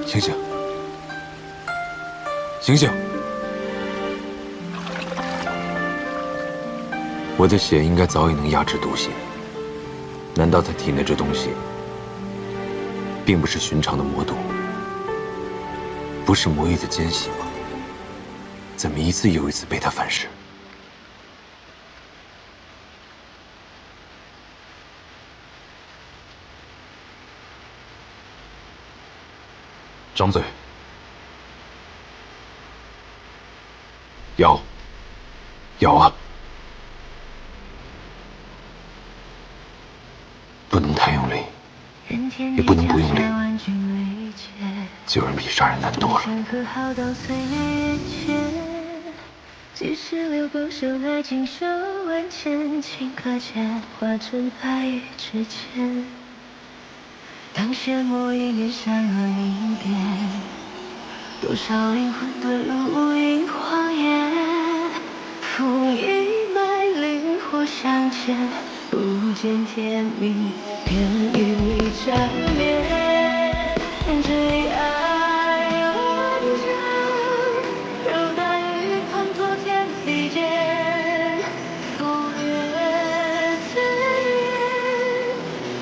醒醒，醒醒！我的血应该早已能压制毒性，难道他体内这东西并不是寻常的魔毒，不是魔域的奸细吗？怎么一次又一次被他反噬？张嘴！咬！咬啊！不能太用力，也不能不用力。救人比杀人难多了。几十流不朽来经手万千，顷刻间化成白羽之间。当血魔一眼闪若银边，多少灵魂遁入无垠荒野。风一脉灵火相见，不见天明，便与你缠绵。最爱万丈，如大雨滂沱天地间。风月自远，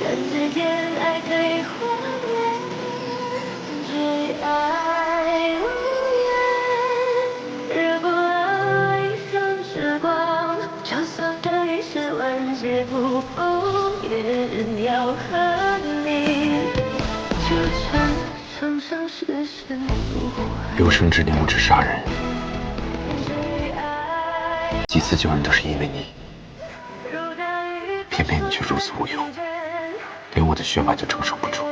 但只见爱对幻灭。最爱无言，惹不了一生时光。就算这一世万劫不复，也仍要和你纠缠生生世世不换。有生之年我只杀人，几次救人都是因为你，偏偏你却如此无用，连我的血脉都承受不住。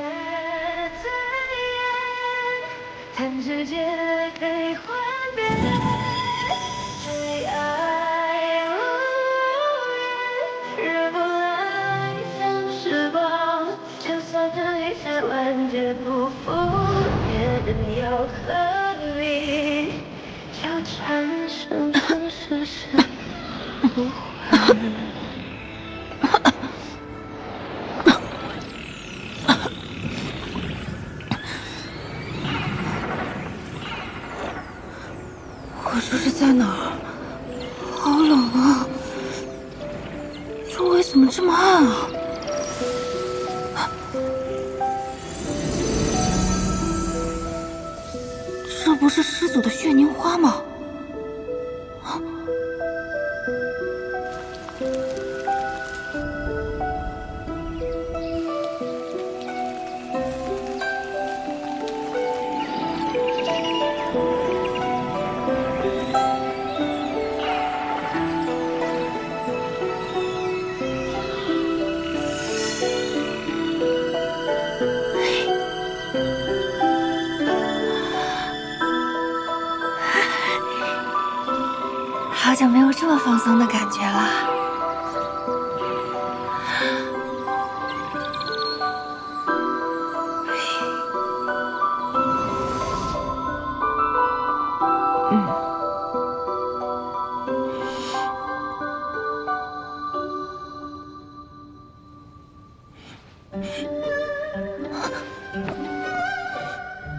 弹指间悲欢变，最爱无言，惹不来一生时光。就算这一世万劫不复，也仍要和你纠缠生生世世不换。我这是在哪儿？好冷啊！周围怎么这么暗啊？这不是师祖的血凝花吗？好久没有这么放松的感觉了。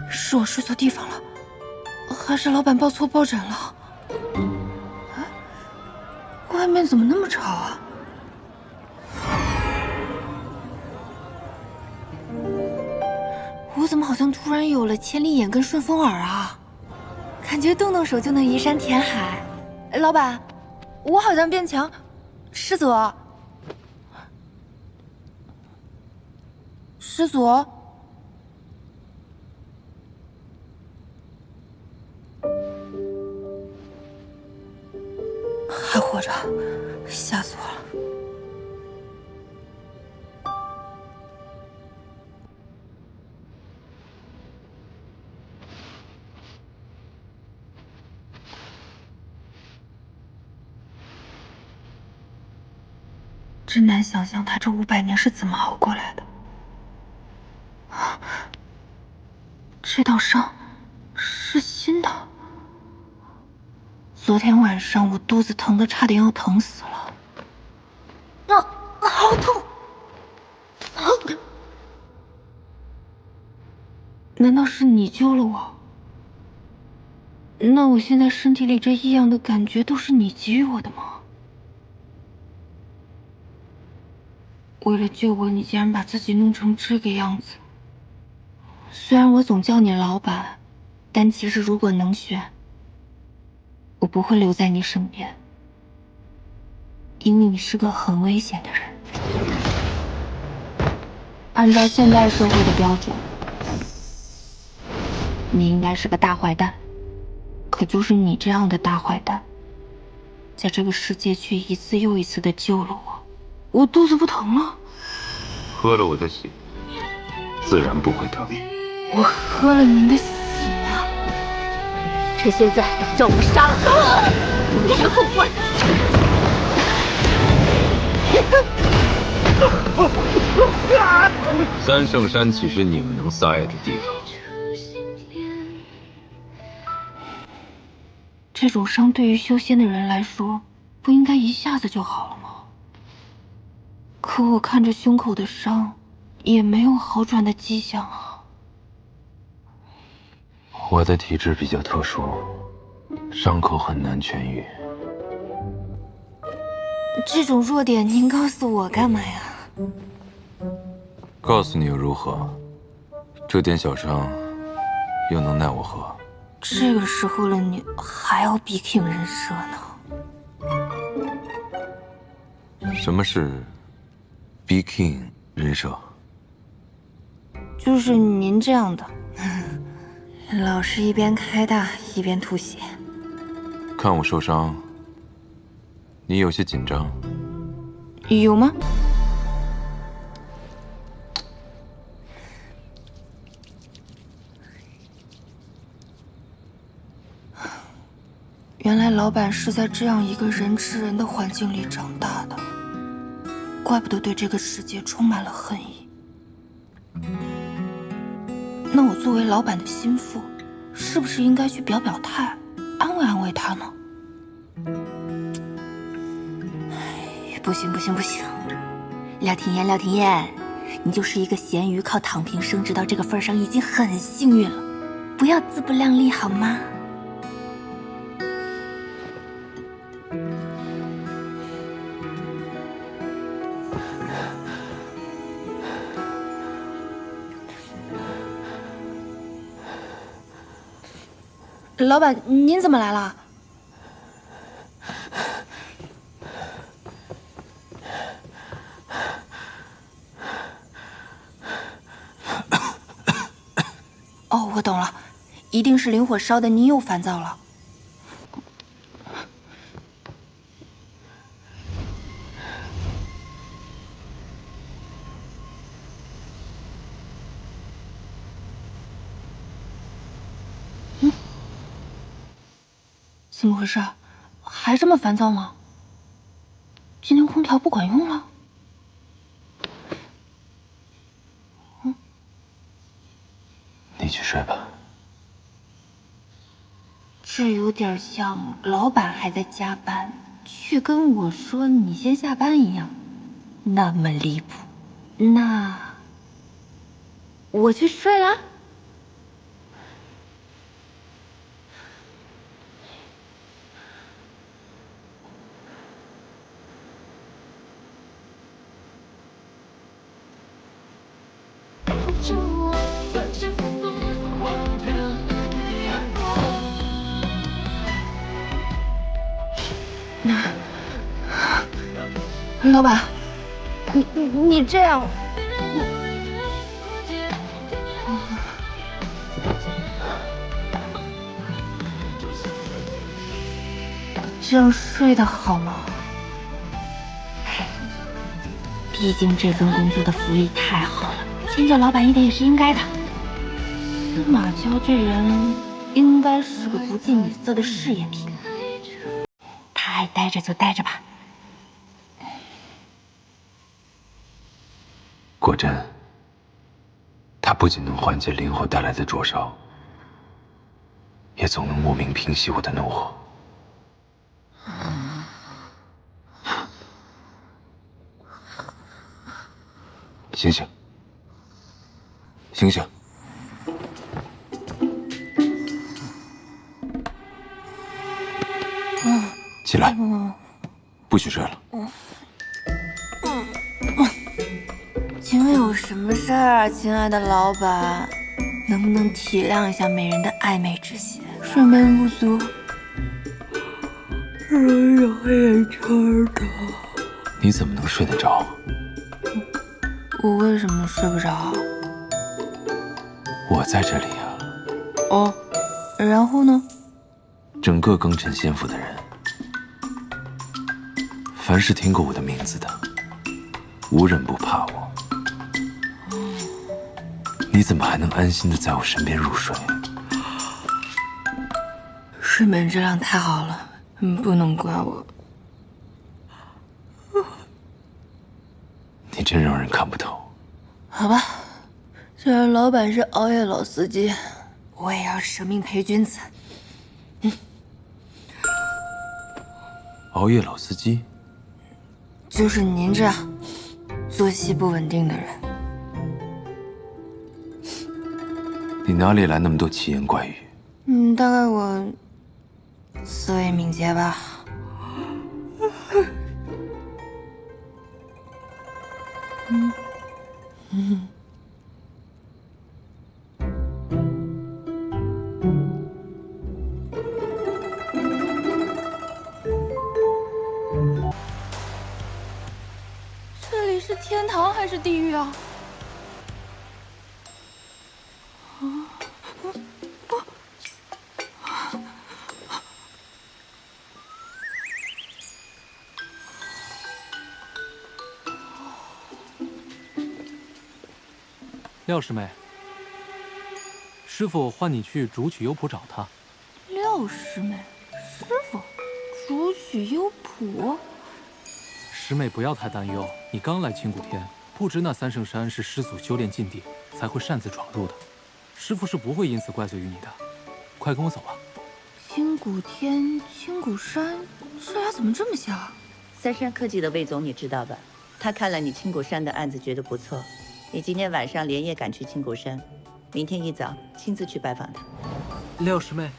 是我睡错地方了，还是老板报错抱枕了？外面怎么那么吵啊？我怎么好像突然有了千里眼跟顺风耳啊？感觉动动手就能移山填海。老板，我好像变强。师祖，师祖，还活着，吓死我了。真难想象他这500年是怎么熬过来的。这道伤是新的。昨天晚上我肚子疼得差点要疼死了。好痛！难道是你救了我？那我现在身体里这异样的感觉都是你给予我的吗？为了救我，你竟然把自己弄成这个样子。虽然我总叫你老板，但其实如果能选，我不会留在你身边，因为你是个很危险的人。按照现在社会的标准，你应该是个大坏蛋。可就是你这样的大坏蛋，在这个世界却一次又一次的救了我。我肚子不疼了。喝了我的血，自然不会疼。我喝了您的血啊！趁现在将我杀了，你别后悔。三圣山岂是你们能撒野的地方？这种伤对于修仙的人来说，不应该一下子就好了吗？可我看着胸口的伤，也没有好转的迹象啊。我的体质比较特殊，伤口很难痊愈。这种弱点您告诉我干嘛呀？告诉你又如何？这点小伤，又能奈我何？这个时候了，你还要比 king 人设呢？什么是 B King 人设？就是您这样的，老是一边开大一边吐血。看我受伤，你有些紧张。有吗？原来老板是在这样一个人吃人的环境里长大的，怪不得对这个世界充满了恨意。那我作为老板的心腹，是不是应该去表表态，安慰安慰他呢？不行不行不行，廖廷艳廖廷艳，你就是一个咸鱼，靠躺平升职到这个份上已经很幸运了，不要自不量力好吗？老板，您怎么来了？哦，我懂了，一定是灵火烧的，您又烦躁了。怎么回事？还这么烦躁吗？今天空调不管用了？你去睡吧。这有点像老板还在加班，却跟我说你先下班一样，那么离谱。那我去睡了。老板，你这样，这样睡得好吗？毕竟这份工作的福利太好了，迁就老板一点也是应该的。司马娇这人应该是个不近女色的事业体，他爱待着就待着吧。果真，它不仅能缓解灵火带来的灼烧，也总能莫名平息我的怒火。醒醒，醒醒！起来，不许睡了。请问有什么事儿啊，亲爱的老板？能不能体谅一下美人的暧昧之心？睡眠不足，容易有眼圈的。你怎么能睡得着？我为什么睡不着？我在这里啊。哦，然后呢？整个庚辰仙府的人，凡是听过我的名字的，无人不怕我。你怎么还能安心的在我身边入睡？睡眠质量太好了，不能怪我。你真让人看不透。好吧，既然老板是熬夜老司机，我也要舍命陪君子。熬夜老司机？就是您这样作息不稳定的人。你哪里来那么多奇言怪语？大概我思维敏捷吧。这里是天堂还是地狱啊？廖师妹，师傅唤你去竹取幽浦找他。廖师妹，师傅，竹取幽浦。师妹不要太担忧，你刚来青谷天，不知那三圣山是师祖修炼禁地，才会擅自闯入的。师傅是不会因此怪罪于你的。快跟我走吧。青谷天、青谷山，这俩怎么这么像？三山科技的魏总你知道吧？他看了你青谷山的案子，觉得不错。你今天晚上连夜赶去青谷山，明天一早亲自去拜访他。廖师妹，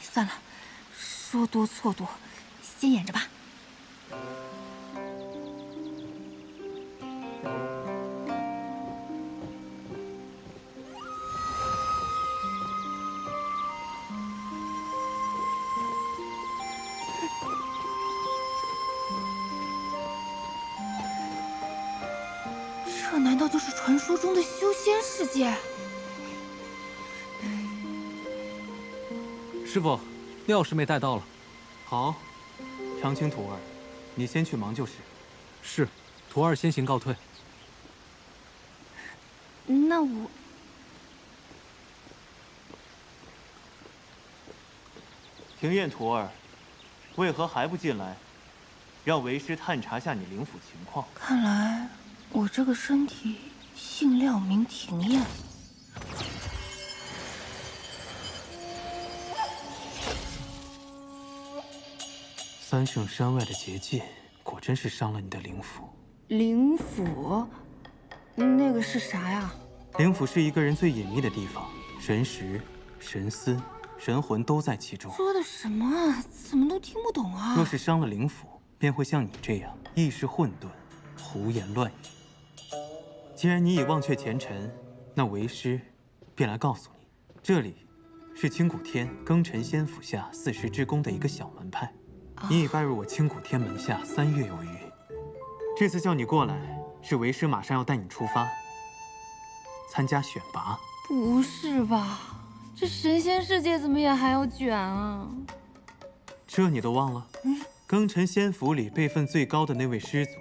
算了，说多错多，先演着吧。这难道就是传说中的修仙世界？师傅，廖师妹带到了。好，长青徒儿，你先去忙就是。是，徒儿先行告退。那我……庭院徒儿，为何还不进来？让为师探查下你灵府情况。看来我这个身体姓廖名庭燕。三圣山外的结界，果真是伤了你的灵府。灵府？那个是啥呀？灵府是一个人最隐秘的地方，神识、神思、神魂都在其中。说的什么啊？怎么都听不懂啊？若是伤了灵府，便会像你这样意识混沌，胡言乱语。既然你已忘却前尘，那为师便来告诉你，这里是青谷天庚辰仙府下四时之宫的一个小门派。你已拜入我青谷天门下3月有余。这次叫你过来，是为师马上要带你出发，参加选拔。不是吧？这神仙世界怎么也还要卷啊？这你都忘了？庚辰仙府里辈分最高的那位师祖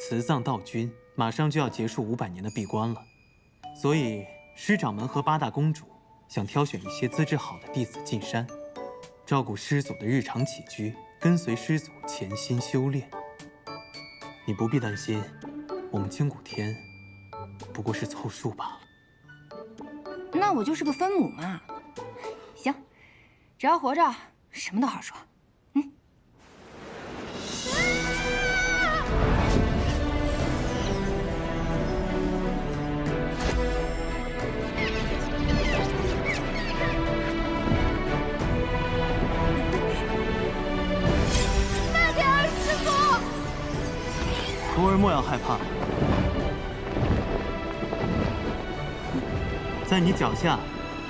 慈藏道君，马上就要结束500年的闭关了，所以师掌门和8大公主想挑选一些资质好的弟子进山，照顾师祖的日常起居，跟随师祖潜心修炼。你不必担心，我们青谷天不过是凑数罢了。那我就是个分母嘛。行，只要活着，什么都好说。在你脚下，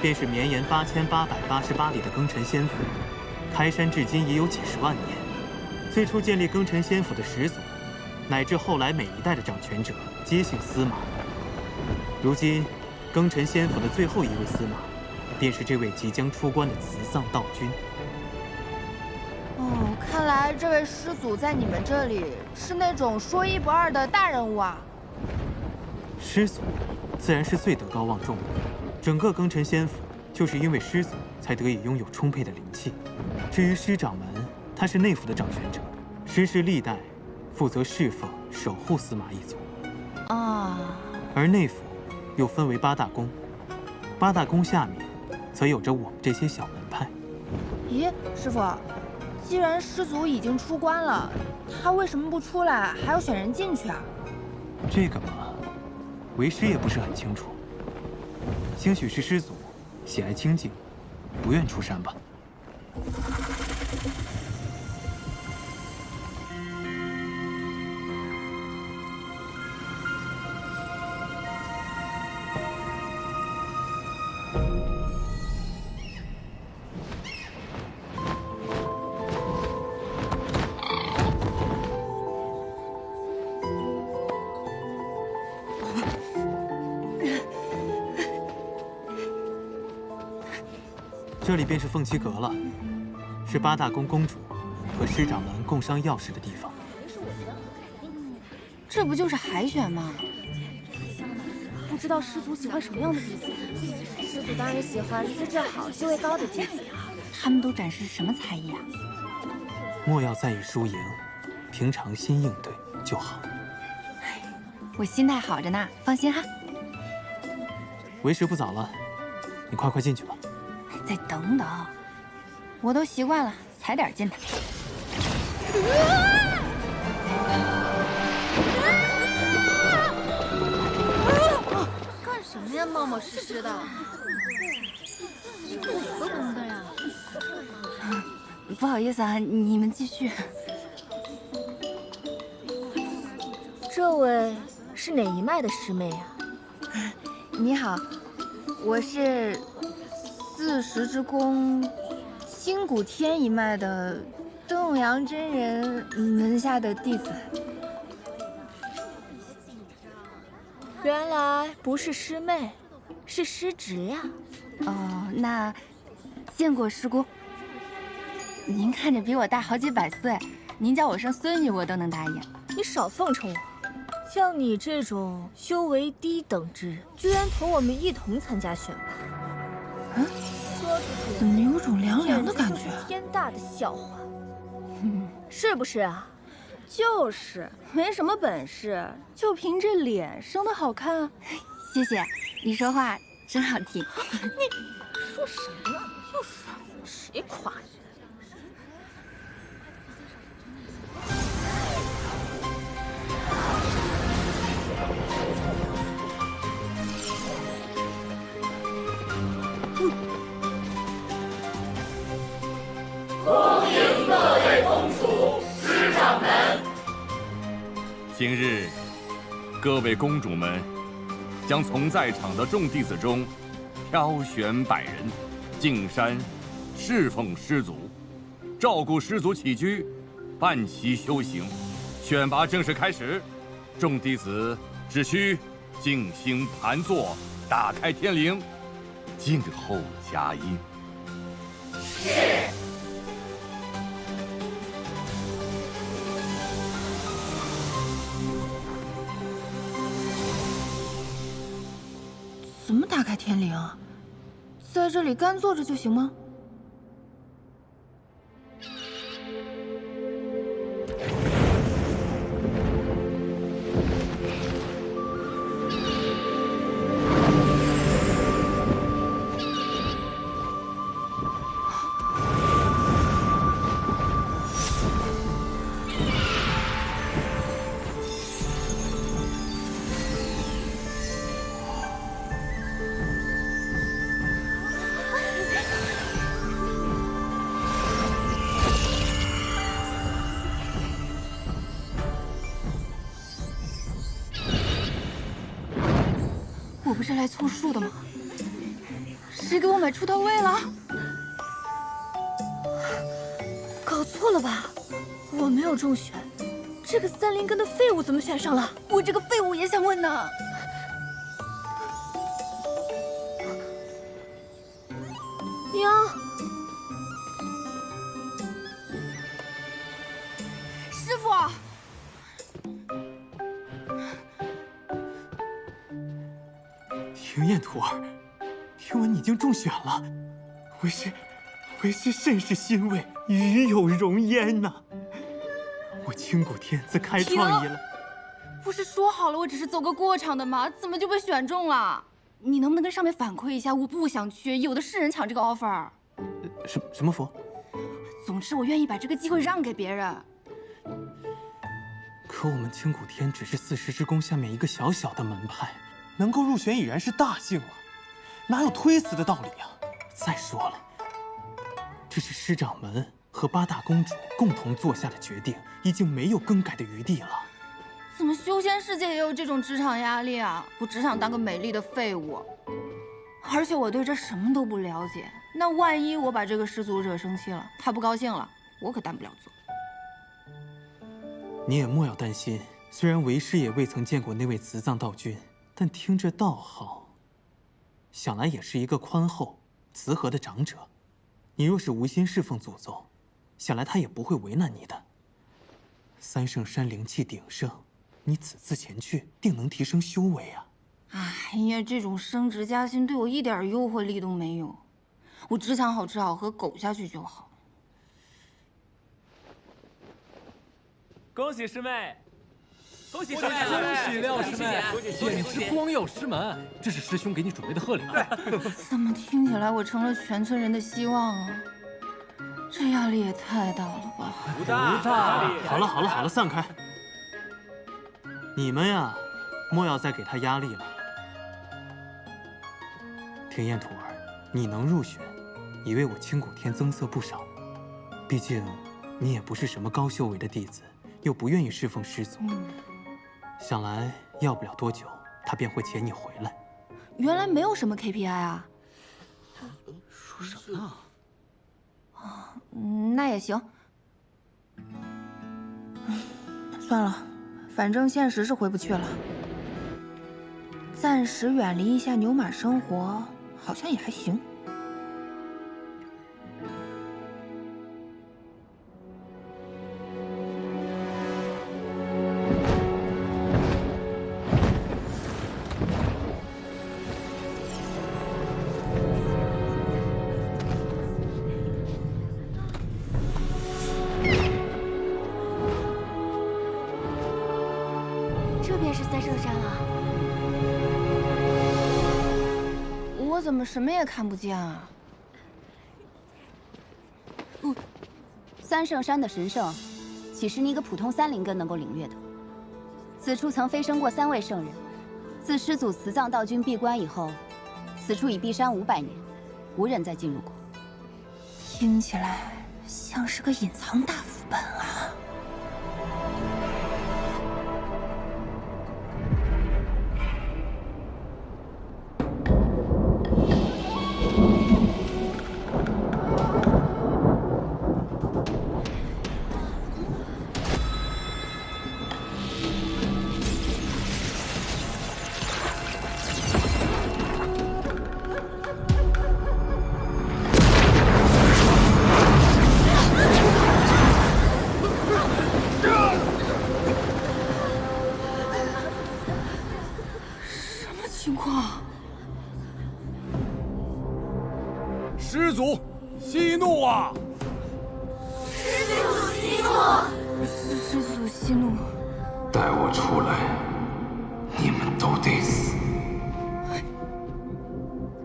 便是绵延8888里的庚辰仙府，开山至今已有几十万年。最初建立庚辰仙府的始祖，乃至后来每一代的掌权者，皆姓司马。如今，庚辰仙府的最后一位司马，便是这位即将出关的慈丧道君。哦，看来这位师祖在你们这里是那种说一不二的大人物啊。师祖，自然是最德高望重的。整个庚辰仙府，就是因为师祖才得以拥有充沛的灵气。至于师掌门，他是内府的掌权者，时时历代负责侍奉、守护司马一族。而内府又分为8大宫，8大宫下面，则有着我们这些小门派。咦，师傅，既然师祖已经出关了，他为什么不出来，还要选人进去啊？这个嘛，为师也不是很清楚。兴许是师祖喜爱清静，不愿出山吧。这里便是凤栖阁了，是8大宫宫主和师掌门共商要事的地方。这不就是海选吗？不知道师祖喜欢什么样的弟子？师祖当然喜欢资质好、修为高的弟子。他们都展示什么才艺啊？莫要在意输赢，平常心应对就好。我心态好着呢，放心哈。为时不早了，你快进去吧。再等等，我都习惯了，踩点进来。干什么呀，冒冒失失的？哪个宫的呀？不好意思啊，你们继续。这位是哪一脉的师妹呀？你好，我是40之宫星谷天一脉的邓永阳真人门下的弟子。原来不是师妹，是师侄呀。哦，那见过师姑。您看着比我大好几百岁，您叫我声孙女我都能答应。你少奉承我，像你这种修为低等之人，居然同我们一同参加选拔。说出去怎么有种凉凉的感觉？天大的笑话，是不是啊？就是，没什么本事，就凭这脸生得好看。谢谢，你说话真好听。你说什么呢？就是谁夸你？恭迎各位公主、师掌门。今日，各位公主们将从在场的众弟子中挑选100人，进山侍奉师祖，照顾师祖起居，伴其修行。选拔正式开始，众弟子只需静心盘坐，打开天灵，静候佳音。是。怎么打开天灵啊？在这里干坐着就行吗？我不是来凑数的吗？谁给我买出头位了？搞错了吧？我没有中选，这个三灵根的废物怎么选上了？我这个废物也想问呢。娘，师傅，庭燕徒儿，听闻你竟中选了，为师甚是欣慰，与有荣焉呐！我清谷天自开创以来，不是说好了我只是走个过场的吗？怎么就被选中了？你能不能跟上面反馈一下？我不想去，有的是人抢这个 offer。什么佛？总之，我愿意把这个机会让给别人。可我们清谷天只是四时之宫下面一个小小的门派，能够入选已然是大幸了，哪有推辞的道理啊？再说了，这是师掌门和八大公主共同做下的决定，已经没有更改的余地了。怎么修仙世界也有这种职场压力啊？我只想当个美丽的废物，而且我对这什么都不了解。那万一我把这个师祖惹生气了，他不高兴了，我可担不了罪。你也莫要担心，虽然为师也未曾见过那位慈藏道君，但听这道号，想来也是一个宽厚、慈和的长者。你若是无心侍奉祖宗，想来他也不会为难你的。三圣山灵气鼎盛，你此次前去，定能提升修为啊！哎呀，这种升职加薪对我一点诱惑力都没有，我只想好吃好喝，苟下去就好。恭喜师妹！恭喜师妹！恭喜廖师妹！简直光耀师门！这是师兄给你准备的贺礼。怎么听起来我成了全村人的希望啊？这压力也太大了吧！不大。好了，散开！你们呀，莫要再给他压力了。庭燕徒儿，你能入选，已为我清谷天增色不少。毕竟，你也不是什么高修为的弟子，又不愿意侍奉师祖。想来要不了多久，他便会遣你回来。原来没有什么 KPI 啊？说什么呢？那也行。算了，反正现实是回不去了。暂时远离一下牛马生活，好像也还行。这便是三圣山了。我怎么什么也看不见啊？三圣山的神圣，岂是你一个普通三灵根能够领略的？此处曾飞升过3位圣人，自师祖慈藏道君闭关以后，此处已闭山500年，无人再进入过。听起来像是个隐藏大副本啊！情况？师祖息怒啊！师祖息怒！带我出来，你们都得死！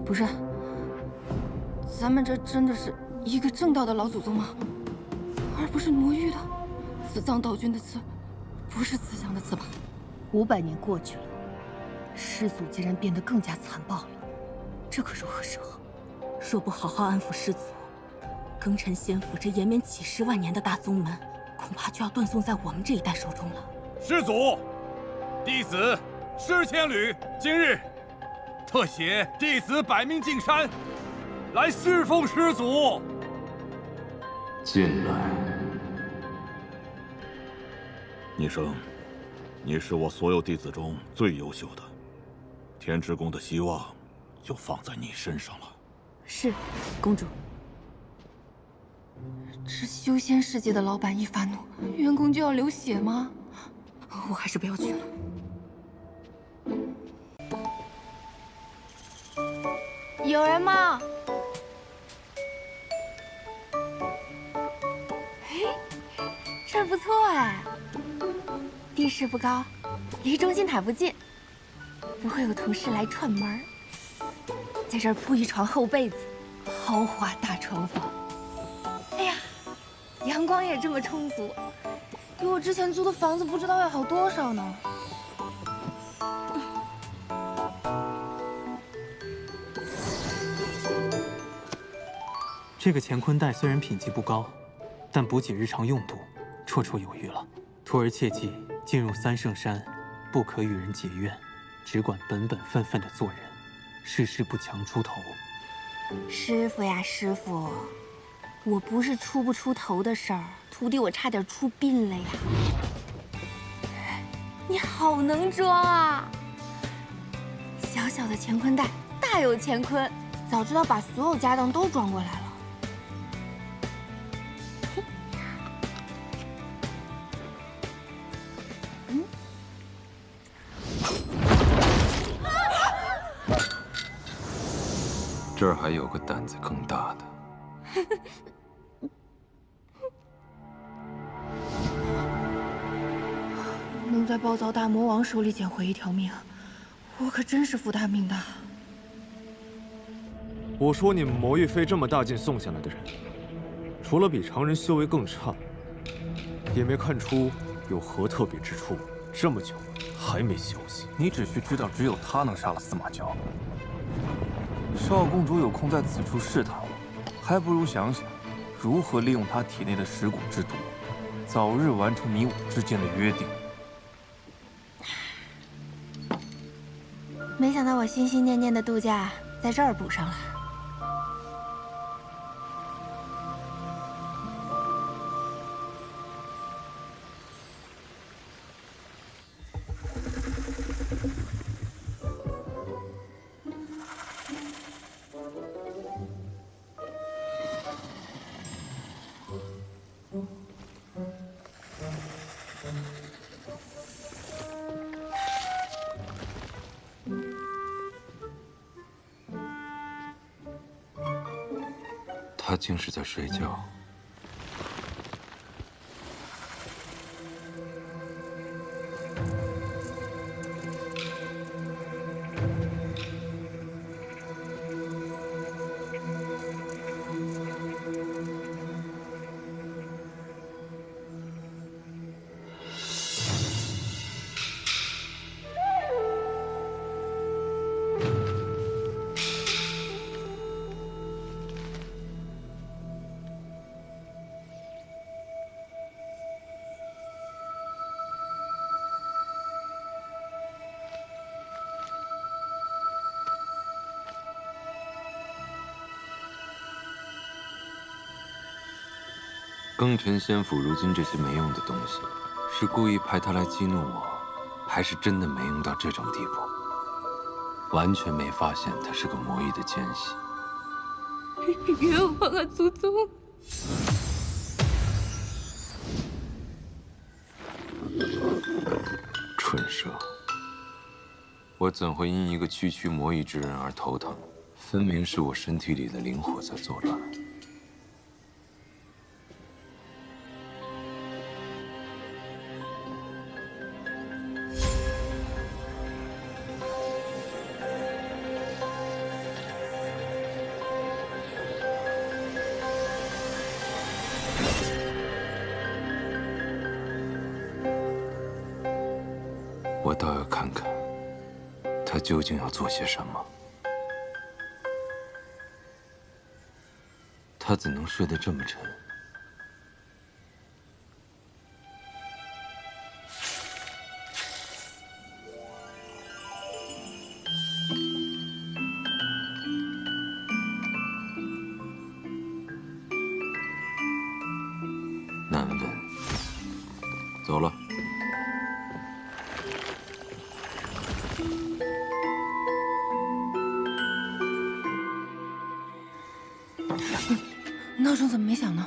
不是，咱们这真的是一个正道的老祖宗吗？而不是魔域的。慈藏道君的刺，不是慈祥的刺吧？500年过去了。师祖竟然变得更加残暴了，这可如何是好？若不好好安抚师祖，庚辰仙府这延绵几10万年的大宗门，恐怕就要断送在我们这一代手中了。师祖，弟子施千缕，今日特携弟子百命进山，来侍奉师祖。进来。逆生，你是我所有弟子中最优秀的，天之宫的希望就放在你身上了。是，公主。这修仙世界的老板一发怒，员工就要流血吗？我还是不要去了。有人吗？嘿，这儿不错哎，地势不高，离中心塔不近，不会有同事来串门儿。在这儿铺一床厚被子，豪华大床房。哎呀，阳光也这么充足，比我之前租的房子不知道要好多少呢。这个乾坤袋虽然品级不高，但补给日常用度绰绰有余了。徒儿切记，进入三圣山，不可与人结怨，只管本本分分的做人，事事不强出头。师傅呀，师傅，我不是出不出头的事儿，徒弟我差点出殡了呀。你好能装啊！小小的乾坤袋，大有乾坤，早知道把所有家当都装过来了。这儿还有个胆子更大的。能在暴躁大魔王手里捡回一条命，我可真是福大命大。我说你们魔域费这么大劲送下来的人，除了比常人修为更差，也没看出有何特别之处。这么久还没消息，你只需知道，只有他能杀了司马娇。少公主有空在此处试探我，还不如想想如何利用她体内的蚀骨之毒，早日完成你我之间的约定。没想到我心心念念的度假在这儿补上了。他竟是在睡觉。庚辰仙府如今这些没用的东西，是故意派他来激怒我，还是真的没用到这种地步？完全没发现他是个魔域的奸细。冤枉啊，祖宗！蠢蛇，我怎会因一个区区魔域之人而头疼？分明是我身体里的灵火在作乱。我倒要看看，他究竟要做些什么。他怎能睡得这么沉？走了。闹钟怎么没响呢？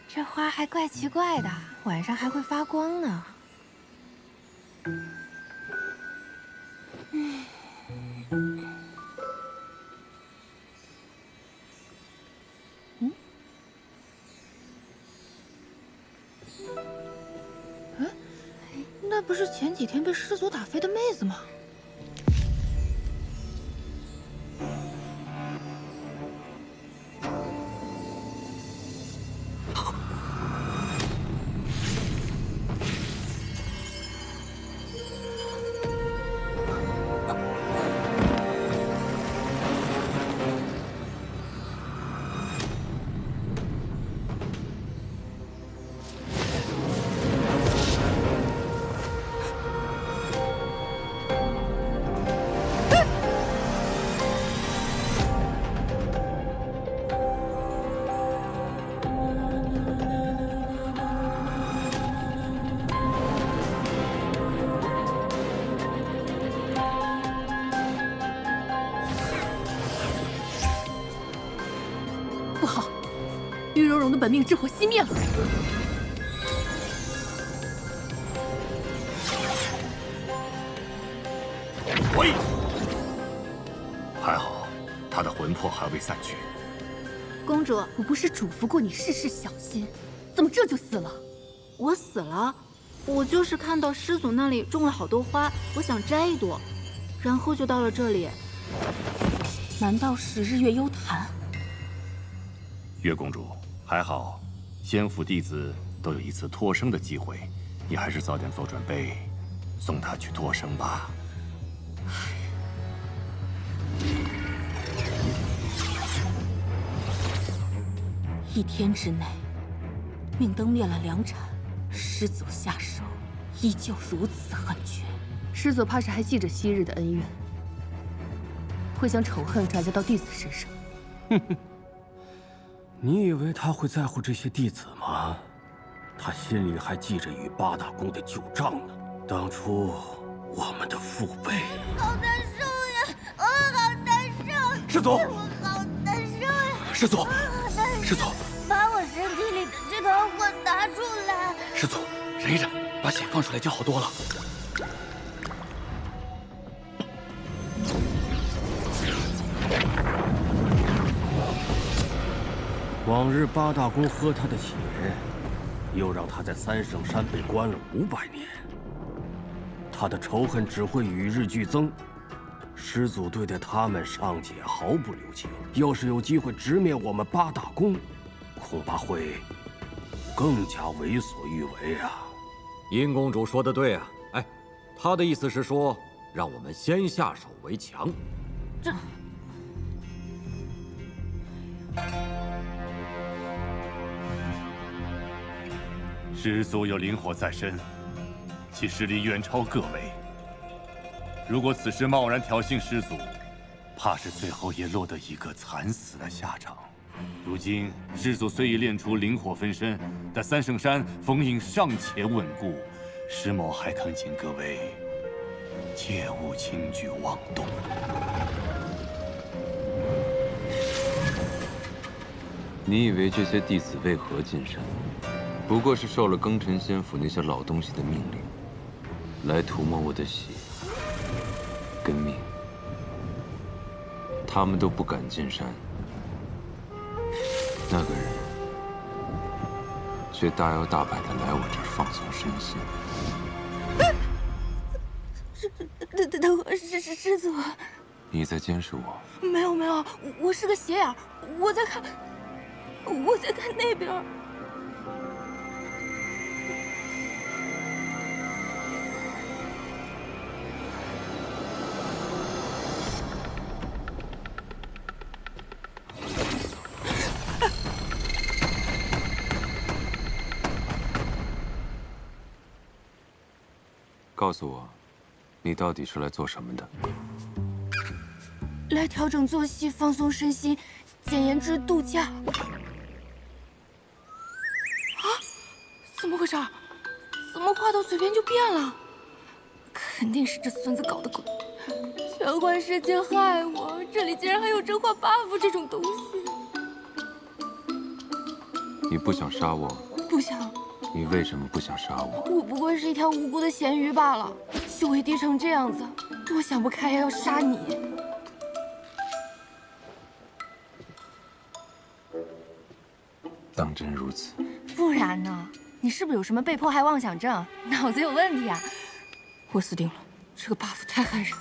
这花还怪奇怪的，晚上还会发光呢。那不是前几天被师祖打飞的妹子吗？不好，玉蓉蓉的本命之火熄灭了。喂！还好，他的魂魄还未散去。公主，我不是嘱咐过你事事小心，怎么这就死了？我死了，我就是看到师祖那里种了好多花，我想摘一朵，然后就到了这里。难道是日月幽潭？月公主，还好，仙府弟子都有一次脱生的机会，你还是早点做准备，送他去脱生吧。1天之内，命灯灭了2盏，师祖下手依旧如此狠绝。师祖怕是还记着昔日的恩怨，会将仇恨转嫁到弟子身上。哼哼。你以为他会在乎这些弟子吗？他心里还记着与八大宫的旧账呢。当初我们的父辈……好难受呀！好难受！师祖，我好难受呀！师祖，师祖，把我身体里的这团火拿出来！师祖，忍一忍，把血放出来就好多了。往日八大宫喝他的血，又让他在三圣山被关了500年，他的仇恨只会与日俱增。师祖对待他们尚且毫不留情，要是有机会直面我们八大宫，恐怕会更加为所欲为啊！殷公主说的对啊，哎，她的意思是说，让我们先下手为强。这。师祖有灵火在身，其实力远超各位。如果此时贸然挑衅师祖，怕是最后也落得一个惨死的下场。如今师祖虽已练出灵火分身，但三圣山封印尚且稳固，师某还恳请各位切勿轻举妄动。你以为这些弟子为何进山？不过是受了庚辰仙府那些老东西的命令，来涂抹我的血跟命。他们都不敢进山，那个人却大摇大摆地来我这儿放松身心。等会儿，师祖，你在监视我？没有，我是个斜眼，我在看那边。告诉我，你到底是来做什么的？来调整作息，放松身心，简言之，度假。啊？怎么回事？怎么话到嘴边就变了？肯定是这孙子搞的鬼！玄幻世界害我，这里竟然还有真化 buff 这种东西。你不想杀我？不想。你为什么不想杀我？我不过是一条无辜的咸鱼罢了，修为低成这样子，多想不开要杀你。当真如此？不然呢？你是不是有什么被迫害妄想症？脑子有问题啊！我死定了，这个 buff 太害人了。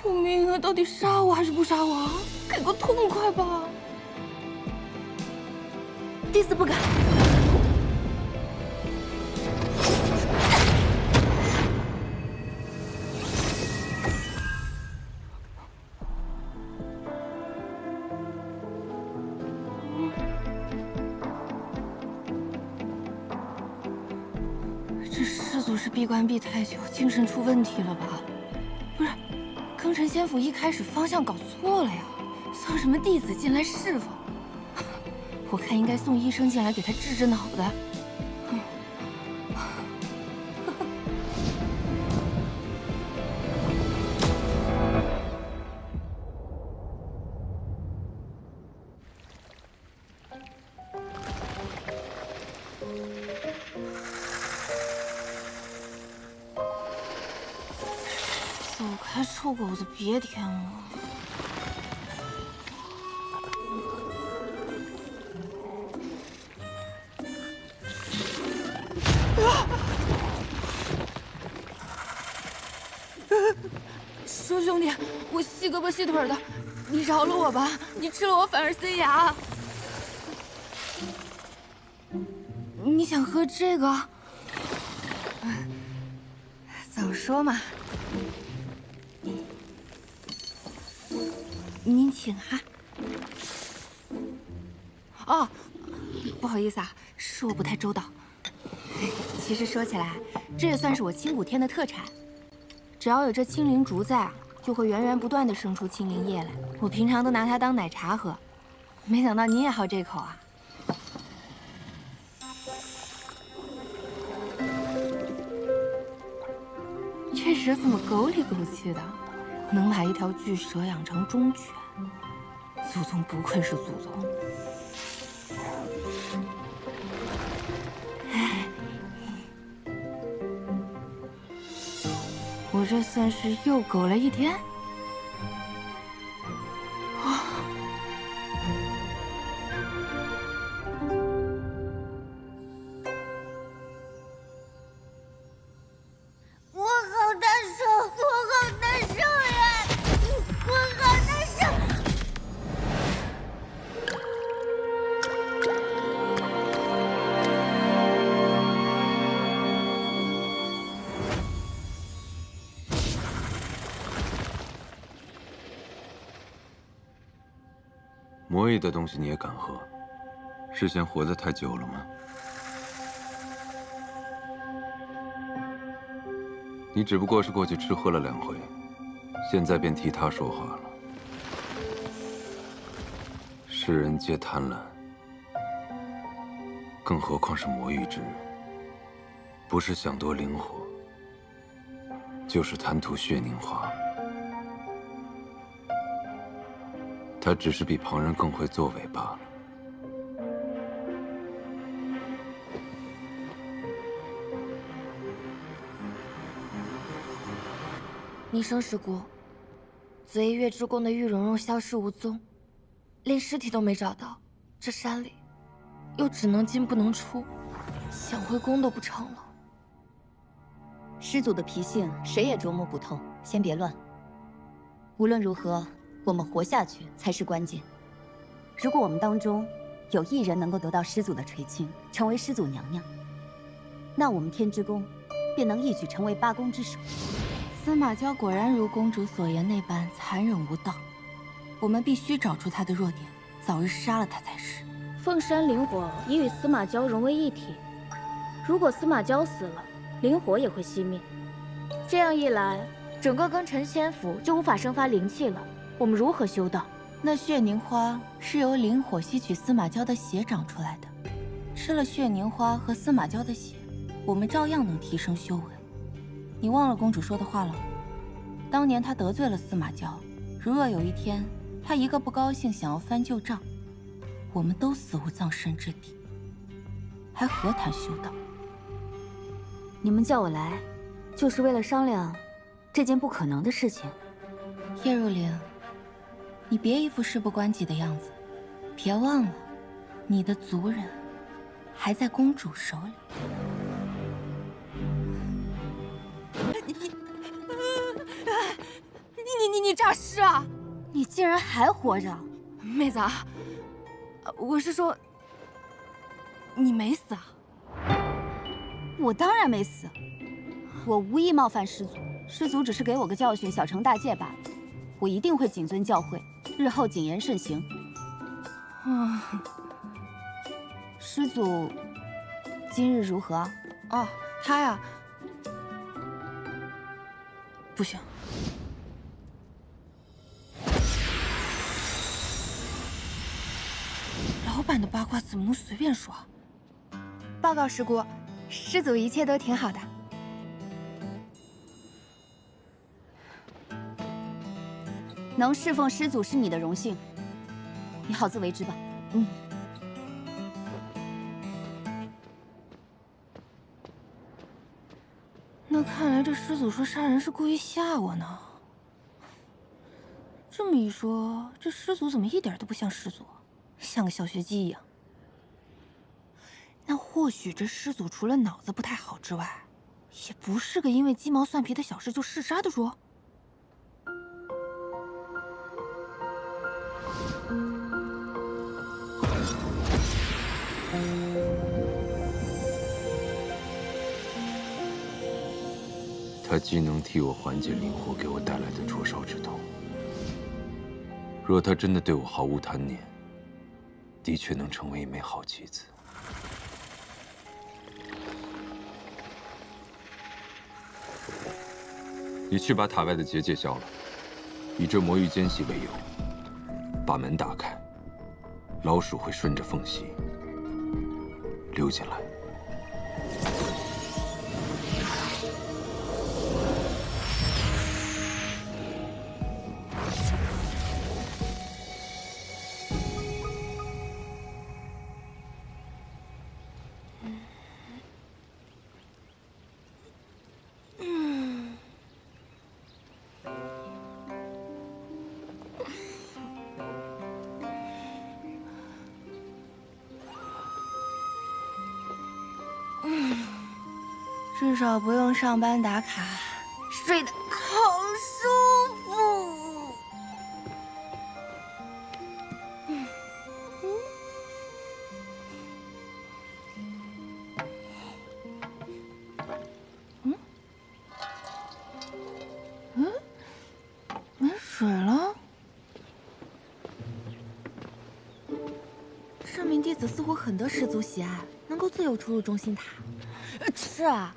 救命啊！到底杀我还是不杀我？给个痛快吧！第四不敢。这师祖是闭关闭太久，精神出问题了吧？不是。庚辰仙府一开始方向搞错了呀，送什么弟子进来侍奉？我看应该送医生进来给他治治脑袋。走开，臭狗子，别舔我！说兄弟，我细胳膊细腿的，你饶了我吧！你吃了我反而塞牙。你想喝这个？早说嘛！您请哈。哦，不好意思啊，是我不太周到。其实说起来，这也算是我清谷天的特产。只要有这青灵竹在啊，就会源源不断的生出青灵叶来。我平常都拿它当奶茶喝，没想到您也好这口啊。这蛇怎么狗里狗气的？能把一条巨蛇养成忠犬，祖宗不愧是祖宗。哎，我这算是又狗了一天。魔异的东西你也敢喝？是嫌活得太久了吗？你只不过是过去吃喝了2回，现在便替他说话了。世人皆贪婪，更何况是魔域之人，不是想夺灵火，就是贪图血凝华。他只是比旁人更会作为罢了。逆生石谷，紫 A 月之宫的玉蓉蓉消失无踪，连尸体都没找到。这山里又只能进不能出，想回宫都不成了。师祖的脾性，谁也琢磨不透。先别乱。无论如何，我们活下去才是关键。如果我们当中有一人能够得到师祖的垂青，成为师祖娘娘，那我们天之宫便能一举成为8宫之首。司马娇果然如公主所言那般残忍无道，我们必须找出她的弱点，早日杀了他才是。凤山灵火已与司马娇融为一体，如果司马娇死了，灵火也会熄灭。这样一来，整个庚辰仙府就无法生发灵气了。我们如何修道？那血凝花是由灵火吸取司马娇的血长出来的，吃了血凝花和司马娇的血，我们照样能提升修为。你忘了公主说的话了？当年她得罪了司马娇，如若有一天她一个不高兴想要翻旧账，我们都死无葬身之地，还何谈修道？你们叫我来，就是为了商量这件不可能的事情。叶若灵，你别一副事不关己的样子，别忘了，你的族人还在公主手里。你诈尸啊！你竟然还活着，妹子啊！我是说，你没死啊？我当然没死，我无意冒犯师祖，师祖只是给我个教训，小惩大戒罢了。我一定会谨遵教诲，日后谨言慎行。师祖今日如何？哦，他呀，不行。老板的八卦怎么能随便说？报告师姑，师祖一切都挺好的。能侍奉师祖是你的荣幸，你好自为之吧。那看来这师祖说杀人是故意吓我呢。这么一说，这师祖怎么一点都不像师祖，像个小学鸡一样？那或许这师祖除了脑子不太好之外，也不是个因为鸡毛蒜皮的小事就嗜杀的主。他既能替我缓解灵火给我带来的灼烧之痛，若他真的对我毫无贪念，的确能成为一枚好棋子。你去把塔外的结界消了，以这魔域间隙为由，把门打开，老鼠会顺着缝隙溜进来。至少不用上班打卡，睡得好舒服。没水了。这名弟子似乎很得师祖喜爱，能够自由出入中心塔。是啊，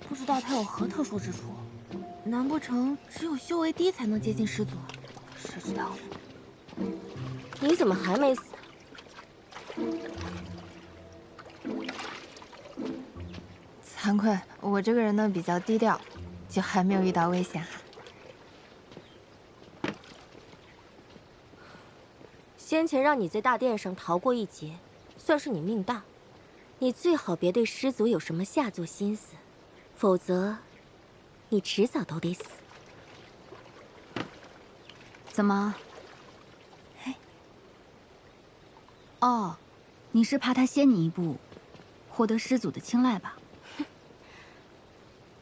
不知道他有何特殊之处？难不成只有修为低才能接近师祖？谁知道呢？你怎么还没死？惭愧，我这个人呢比较低调，就还没有遇到危险。先前让你在大殿上逃过一劫，算是你命大。你最好别对师祖有什么下作心思，否则你迟早都得死。怎么？哦，你是怕他先你一步，获得师祖的青睐吧？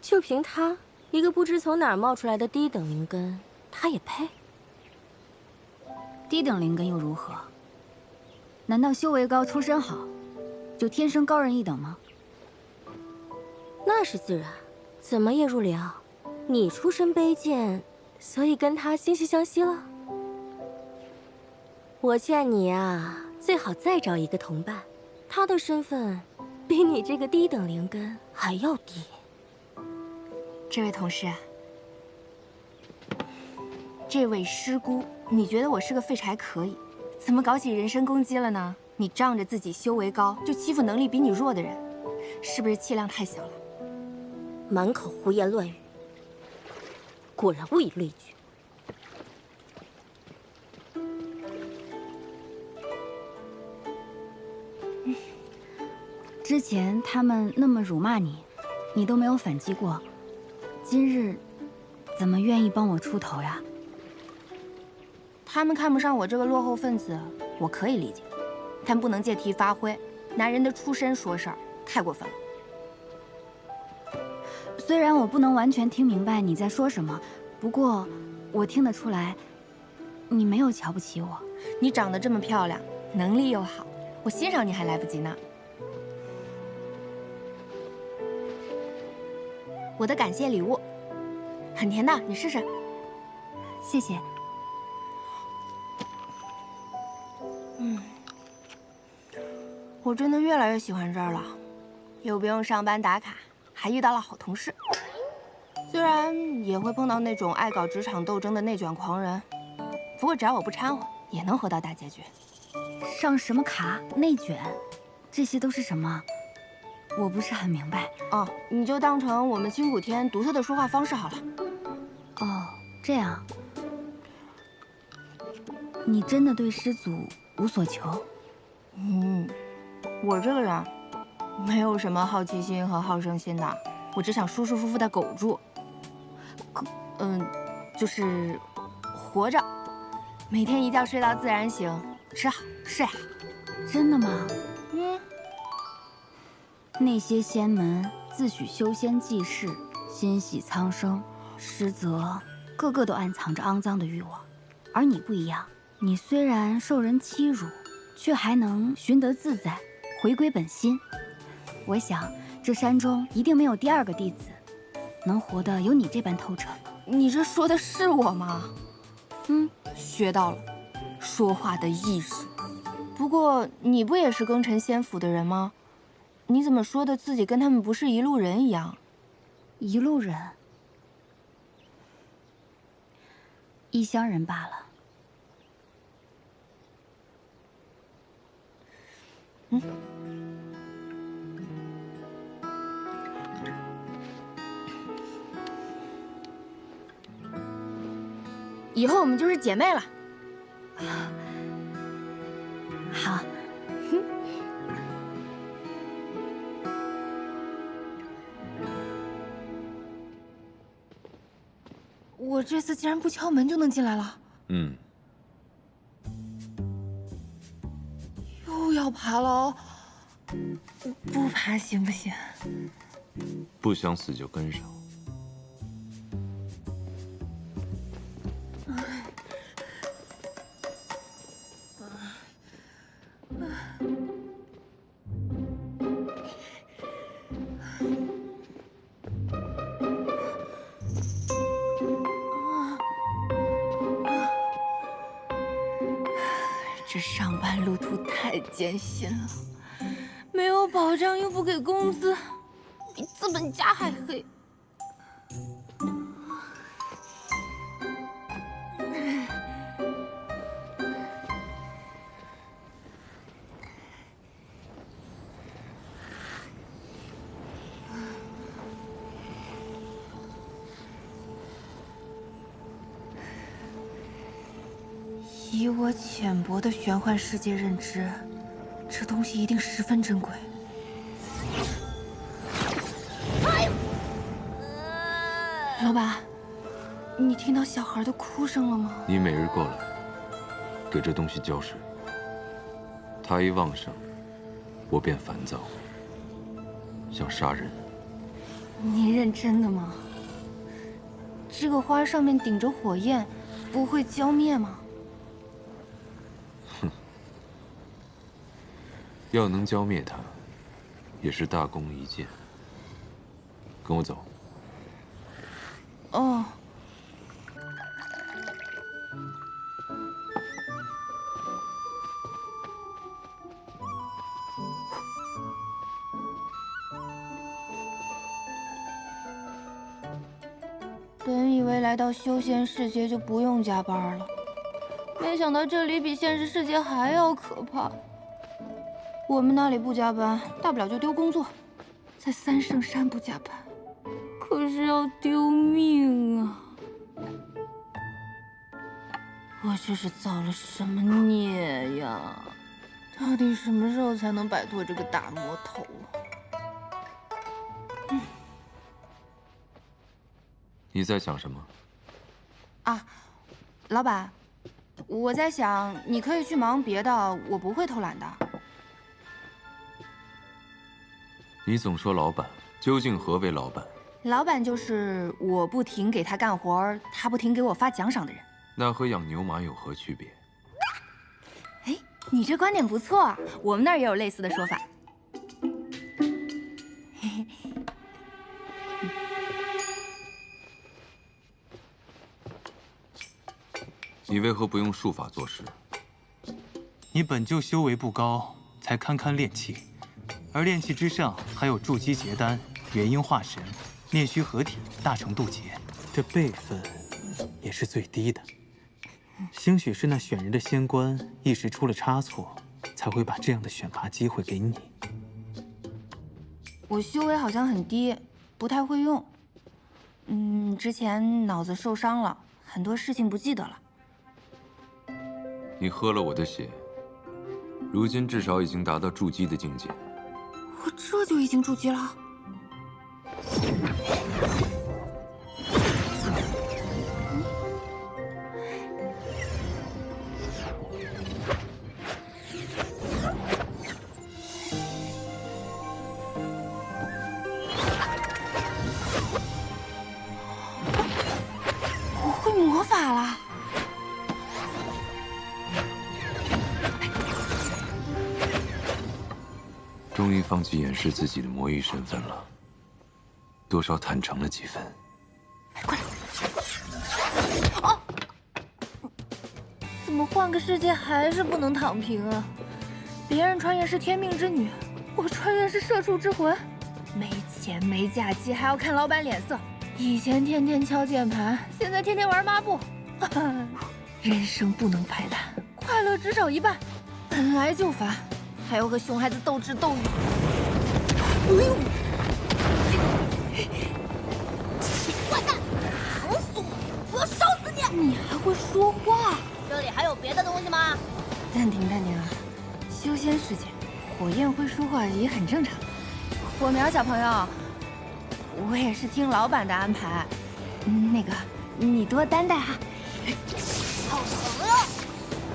就凭他一个不知从哪儿冒出来的低等灵根，他也配？低等灵根又如何？难道修为高、出身好，就天生高人一等吗？那是自然，怎么也入了？你出身卑贱，所以跟他惺惺相惜了？我劝你啊，最好再找一个同伴，他的身份比你这个低等灵根还要低。这位同事啊，这位师姑，你觉得我是个废柴可以，怎么搞起人身攻击了呢？你仗着自己修为高，就欺负能力比你弱的人，是不是气量太小了？满口胡言乱语，果然物以类聚。之前他们那么辱骂你，你都没有反击过，今日怎么愿意帮我出头呀？他们看不上我这个落后分子，我可以理解，但不能借题发挥，拿人的出身说事儿，太过分了。虽然我不能完全听明白你在说什么，不过我听得出来，你没有瞧不起我。你长得这么漂亮，能力又好，我欣赏你还来不及呢。我的感谢礼物，很甜的，你试试。谢谢。我真的越来越喜欢这儿了，又不用上班打卡，还遇到了好同事。虽然也会碰到那种爱搞职场斗争的内卷狂人，不过只要我不掺和，也能活到大结局。上什么卡？内卷？这些都是什么？我不是很明白。哦，你就当成我们清谷天独特的说话方式好了。哦，这样。你真的对师祖无所求？我这个人没有什么好奇心和好胜心的，我只想舒舒服服的苟住。就是活着，每天一觉睡到自然醒，吃好睡好。真的吗？那些仙门自诩修仙济世，心系苍生，实则个个都暗藏着肮脏的欲望。而你不一样，你虽然受人欺辱，却还能寻得自在，回归本心。我想这山中一定没有第二个弟子能活得有你这般透彻。你这说的是我吗？学到了说话的艺术。不过你不也是庚辰仙府的人吗？你怎么说的自己跟他们不是一路人一样？一路人，异乡人罢了。以后我们就是姐妹了。好。我这次竟然不敲门就能进来了。又要爬楼，不爬行不行？不想死就跟上。这上班路途太艰辛了，没有保障又不给工资，比资本家还黑。以我浅薄的玄幻世界认知，这东西一定十分珍贵。老板，你听到小孩的哭声了吗？你每日过来，给这东西浇水，它一旺盛，我便烦躁，想杀人。你认真的吗？这个花上面顶着火焰，不会浇灭吗？要能浇灭它，也是大功一件。跟我走。哦。本以为来到修仙世界就不用加班了，没想到这里比现实世界还要可怕。我们那里不加班，大不了就丢工作；在三圣山不加班，可是要丢命啊！我这是造了什么孽呀？到底什么时候才能摆脱这个大魔头啊？你在想什么？啊，老板，我在想，你可以去忙别的，我不会偷懒的。你总说老板，究竟何为老板？老板就是我不停给他干活，他不停给我发奖赏的人。那和养牛马有何区别？哎，你这观点不错啊，我们那儿也有类似的说法。你为何不用术法做事？你本就修为不高，才堪堪炼气，而炼气之上还有筑基结丹、元婴化神、炼虚合体、大成渡劫，这辈分也是最低的。兴许是那选人的仙官一时出了差错，才会把这样的选拔机会给你。我修为好像很低，不太会用。之前脑子受伤了，很多事情不记得了。你喝了我的血，如今至少已经达到筑基的境界。我这就已经筑基了。我会魔法了。终于放弃掩饰自己的魔域身份了，多少坦诚了几分。快来！哦，怎么换个世界还是不能躺平啊？别人穿越是天命之女，我穿越是社畜之魂，没钱没假期，还要看老板脸色。以前天天敲键盘，现在天天玩抹布。人生不能摆烂，快乐只少一半，本来就烦。还要和熊孩子斗智斗勇。哎呦！坏蛋，疼死我！我要烧死你！你还会说话？这里还有别的东西吗？暂停啊！修仙世界，火焰会说话也很正常。火苗小朋友，我也是听老板的安排。那个，你多担待哈。好朋友，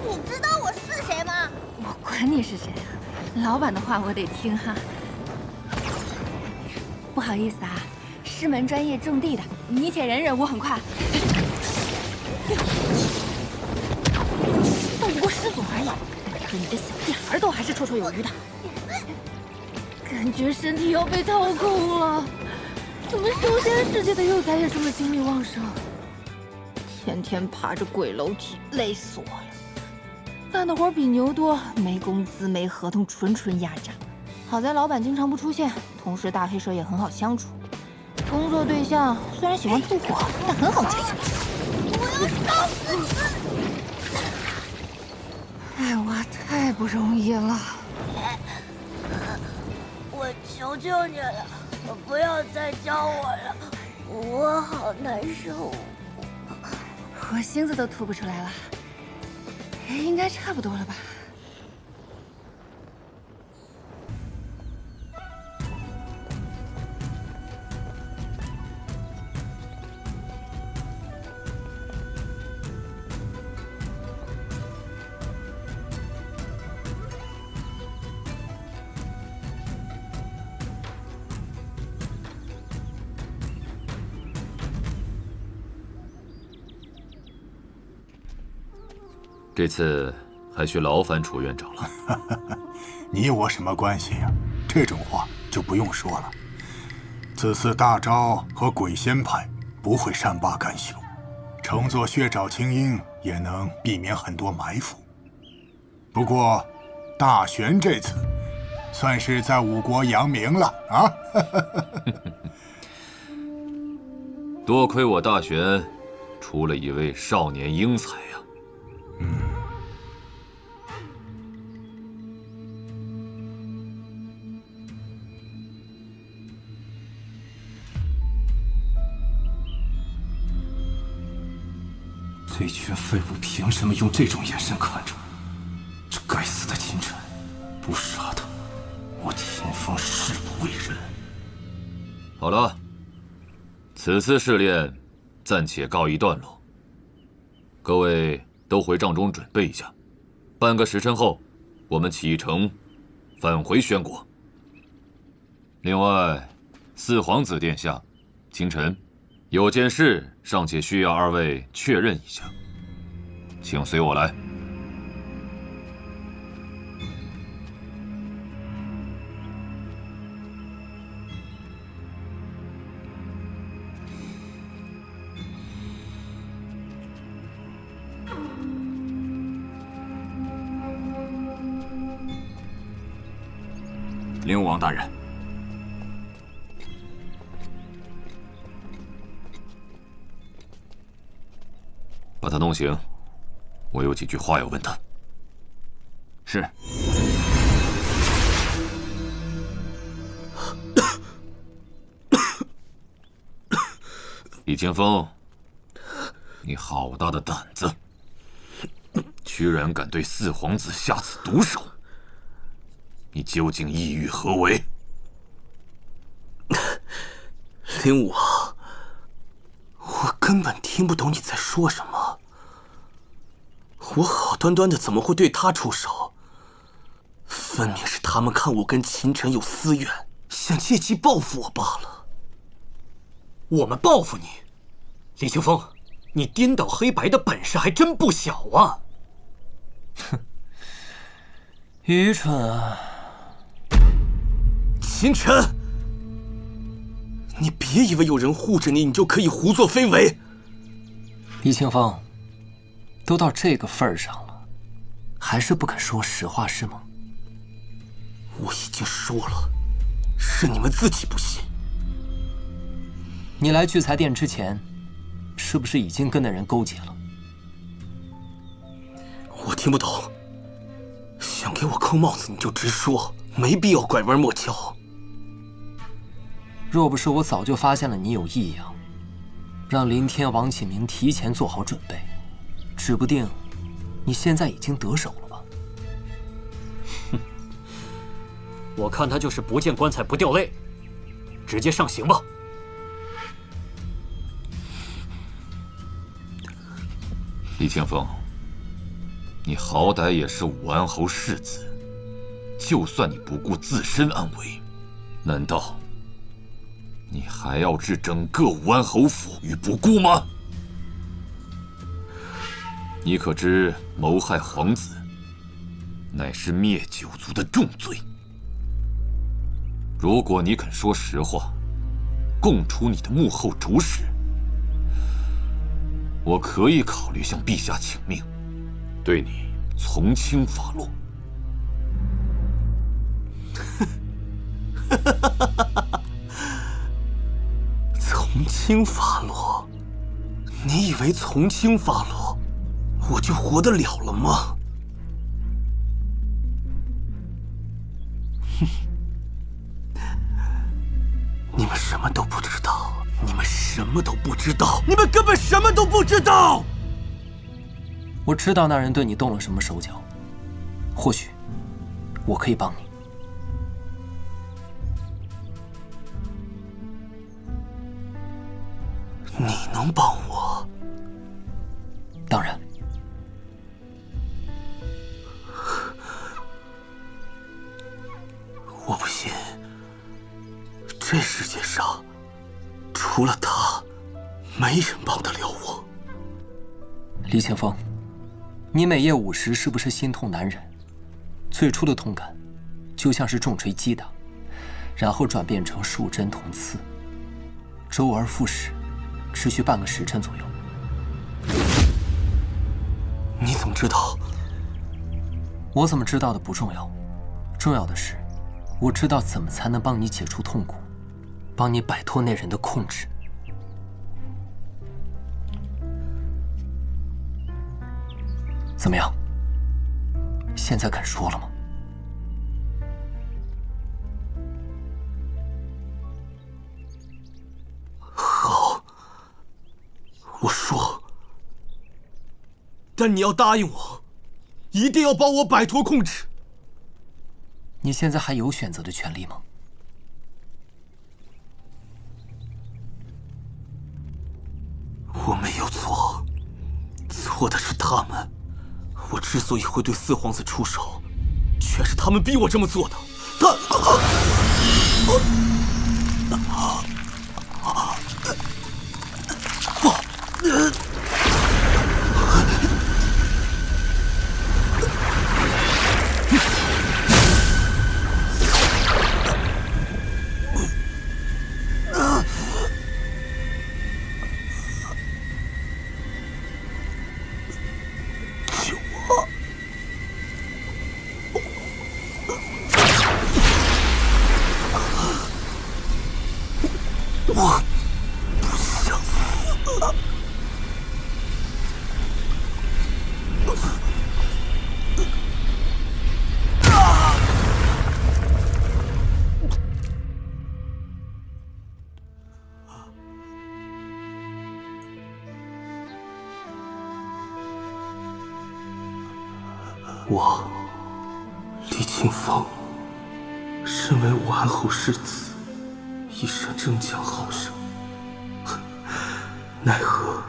你知道我是谁吗？我管你是谁啊！老板的话我得听哈。不好意思啊，师门专业种地的，你且忍忍，我很快。斗不过师祖而已，可你这小屁孩都还是绰绰有余的。感觉身体要被掏空了，怎么修仙世界的幼崽也这么精力旺盛？天天爬着鬼楼梯，累死我了。干的活比牛多，没工资没合同，纯压榨。好在老板经常不出现，同时大黑蛇也很好相处。工作对象虽然喜欢吐火，但很好接近。我要烧死你！爱娃太不容易了。我求求你了，不要再教我了，我好难受。我星子都吐不出来了。应该差不多了吧？这次还需劳烦楚院长了。你我什么关系呀？这种话就不用说了。此次大招和鬼仙派不会善罢甘休，乘坐血爪青鹰也能避免很多埋伏。不过，大玄这次算是在5国扬名了啊！多亏我大玄出了一位少年英才呀。这群废物凭什么用这种眼神看着我？这该死的秦晨，不杀他，我秦风誓不为人。好了，此次试炼暂且告一段落。各位都回帐中准备一下，半个时辰后，我们启程返回宣国。另外，四皇子殿下，清晨有件事尚且需要二位确认一下，请随我来。灵武王大人，把他弄醒，我有几句话要问他。是。李清风，你好大的胆子，居然敢对四皇子下此毒手！你究竟意欲何为？灵武王，我根本听不懂你在说什么。我好端端的怎么会对他出手？分明是他们看我跟秦晨有私怨，想借机报复我罢了。我们报复你，李清风，你颠倒黑白的本事还真不小啊！哼，愚蠢啊！秦晨，你别以为有人护着你，你就可以胡作非为。李清风，都到这个份儿上了，还是不肯说实话是吗？我已经说了，是你们自己不信。你来聚财殿之前，是不是已经跟那人勾结了？我听不懂。想给我扣帽子你就直说，没必要拐弯抹角。若不是我早就发现了你有异样，让林天、王启明提前做好准备，指不定你现在已经得手了吧？哼，我看他就是不见棺材不掉泪，直接上刑吧。李清风，你好歹也是武安侯世子，就算你不顾自身安危，难道你还要置整个武安侯府于不顾吗？你可知谋害皇子，乃是灭九族的重罪。如果你肯说实话，供出你的幕后主使，我可以考虑向陛下请命，对你从轻发落。从轻发落？你以为从轻发落，我就活得了了吗？哼！你们什么都不知道，你们什么都不知道，你们根本什么都不知道！我知道那人对你动了什么手脚，或许我可以帮你。你能帮我？当然。我不信，这世界上除了他，没人帮得了我。李清风，你每夜午时是不是心痛难忍？最初的痛感，就像是重锤击打，然后转变成数针捅刺，周而复始。持续半个时辰左右。你怎么知道？我怎么知道的不重要，重要的是，我知道怎么才能帮你解除痛苦，帮你摆脱那人的控制。怎么样？现在肯说了吗？好，我说。但你要答应我，一定要帮我摆脱控制。你现在还有选择的权利吗？我没有错，错的是他们。我之所以会对四皇子出手，全是他们逼我这么做的。我不想死。我李清风，身为武安后世子，一生争强好胜，奈何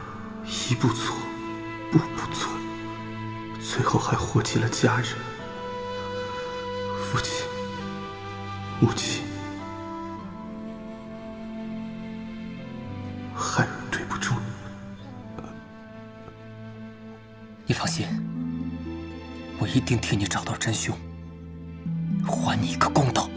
一不做，步不做，最后还祸及了家人。父亲，母亲，孩儿对不住你们。你放心，我一定替你找到真凶，还你一个公道。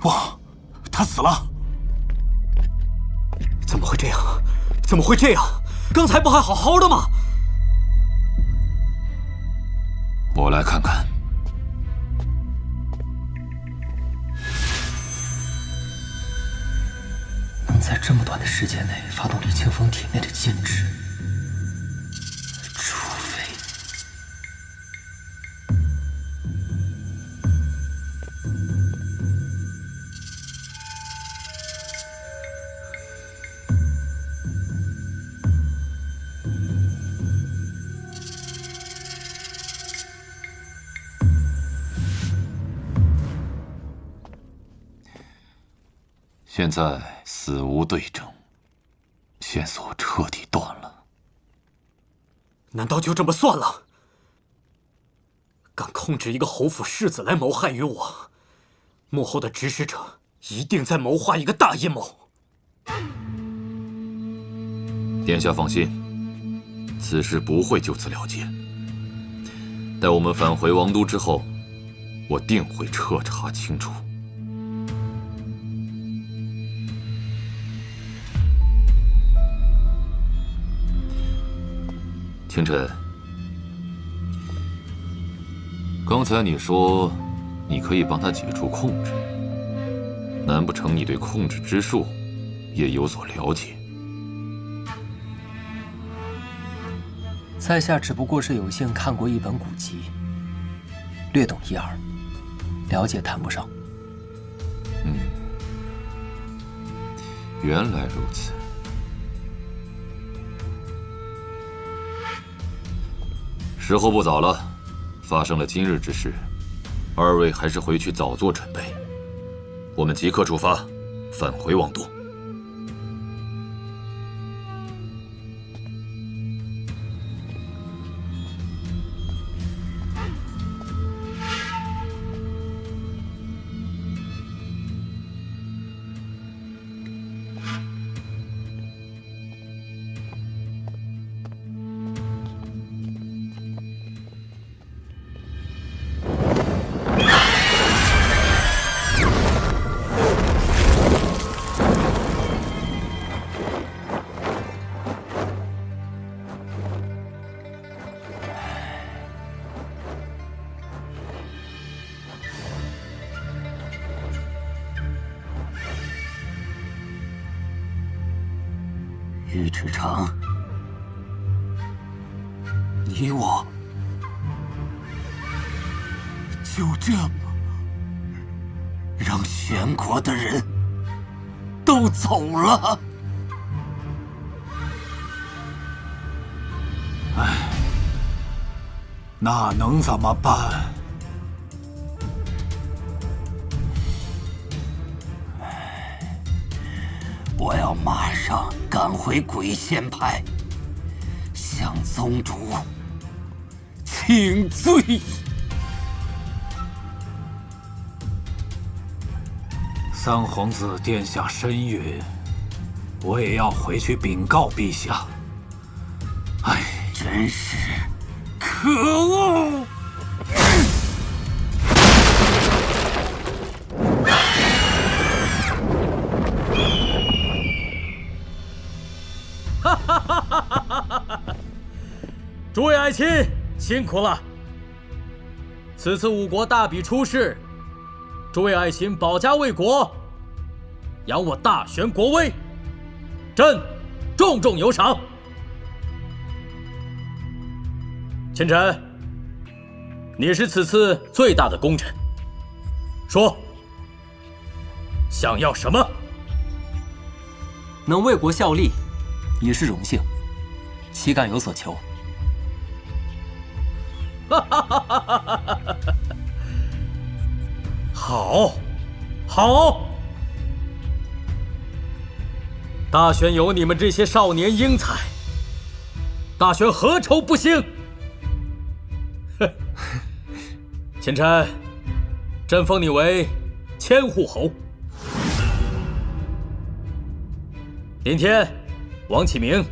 不，他死了！怎么会这样？怎么会这样？刚才不还好好的吗？我来看看。能在这么短的时间内发动李清风体内的禁制，除非……现在死无对证，线索彻底断了。难道就这么算了？敢控制一个侯府世子来谋害于我，幕后的指使者一定在谋划一个大阴谋。殿下放心，此事不会就此了结。待我们返回王都之后，我定会彻查清楚。清晨，刚才你说你可以帮他解除控制，难不成你对控制之术也有所了解？在下只不过是有幸看过一本古籍，略懂一二，了解谈不上。原来如此。时候不早了，发生了今日之事，二位还是回去早做准备。我们即刻出发，返回王都。尉迟长，你我就这么让玄国的人都走了？唉，那能怎么办？我要马上赶回鬼仙派，向宗主请罪。三皇子殿下身陨，我也要回去禀告陛下。唉，真是可恶！哈哈哈哈哈哈！诸位爱卿，辛苦了。此次五国大比出世，诸位爱卿保家卫国，扬我大玄国威，朕重重有赏。秦晨，你是此次最大的功臣，说，想要什么？能为国效力，已是荣幸，岂敢有所求？好，好！大玄有你们这些少年英才，大玄何愁不兴？秦晨，朕封你为千户侯。林天、王启明，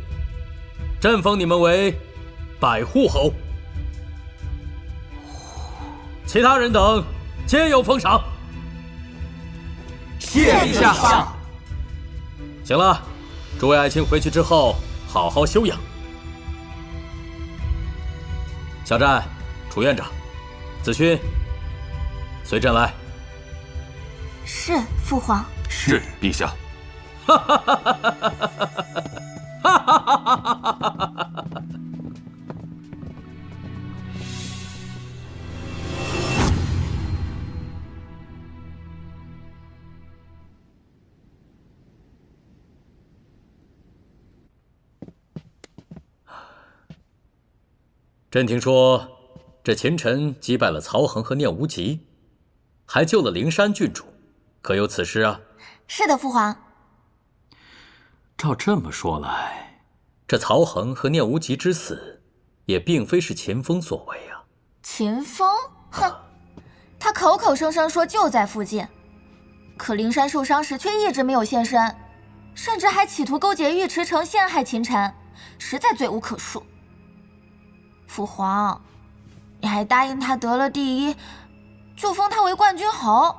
朕封你们为百户侯。其他人等皆有封赏。谢陛下。行了，诸位爱卿回去之后好好休养。小战、楚院长、子勋，随朕来。是父皇。是陛下。哈哈哈哈哈哈哈哈！朕听说，这秦晨击败了曹恒和聂无极，还救了灵山郡主，可有此事啊？是的，父皇。照这么说来，这曹恒和聂无极之死，也并非是秦风所为啊。秦风？哼，他口口声声说就在附近，可灵山受伤时却一直没有现身，甚至还企图勾结尉迟诚陷害秦晨，实在罪无可恕。父皇，你还答应他得了第一，就封他为冠军侯。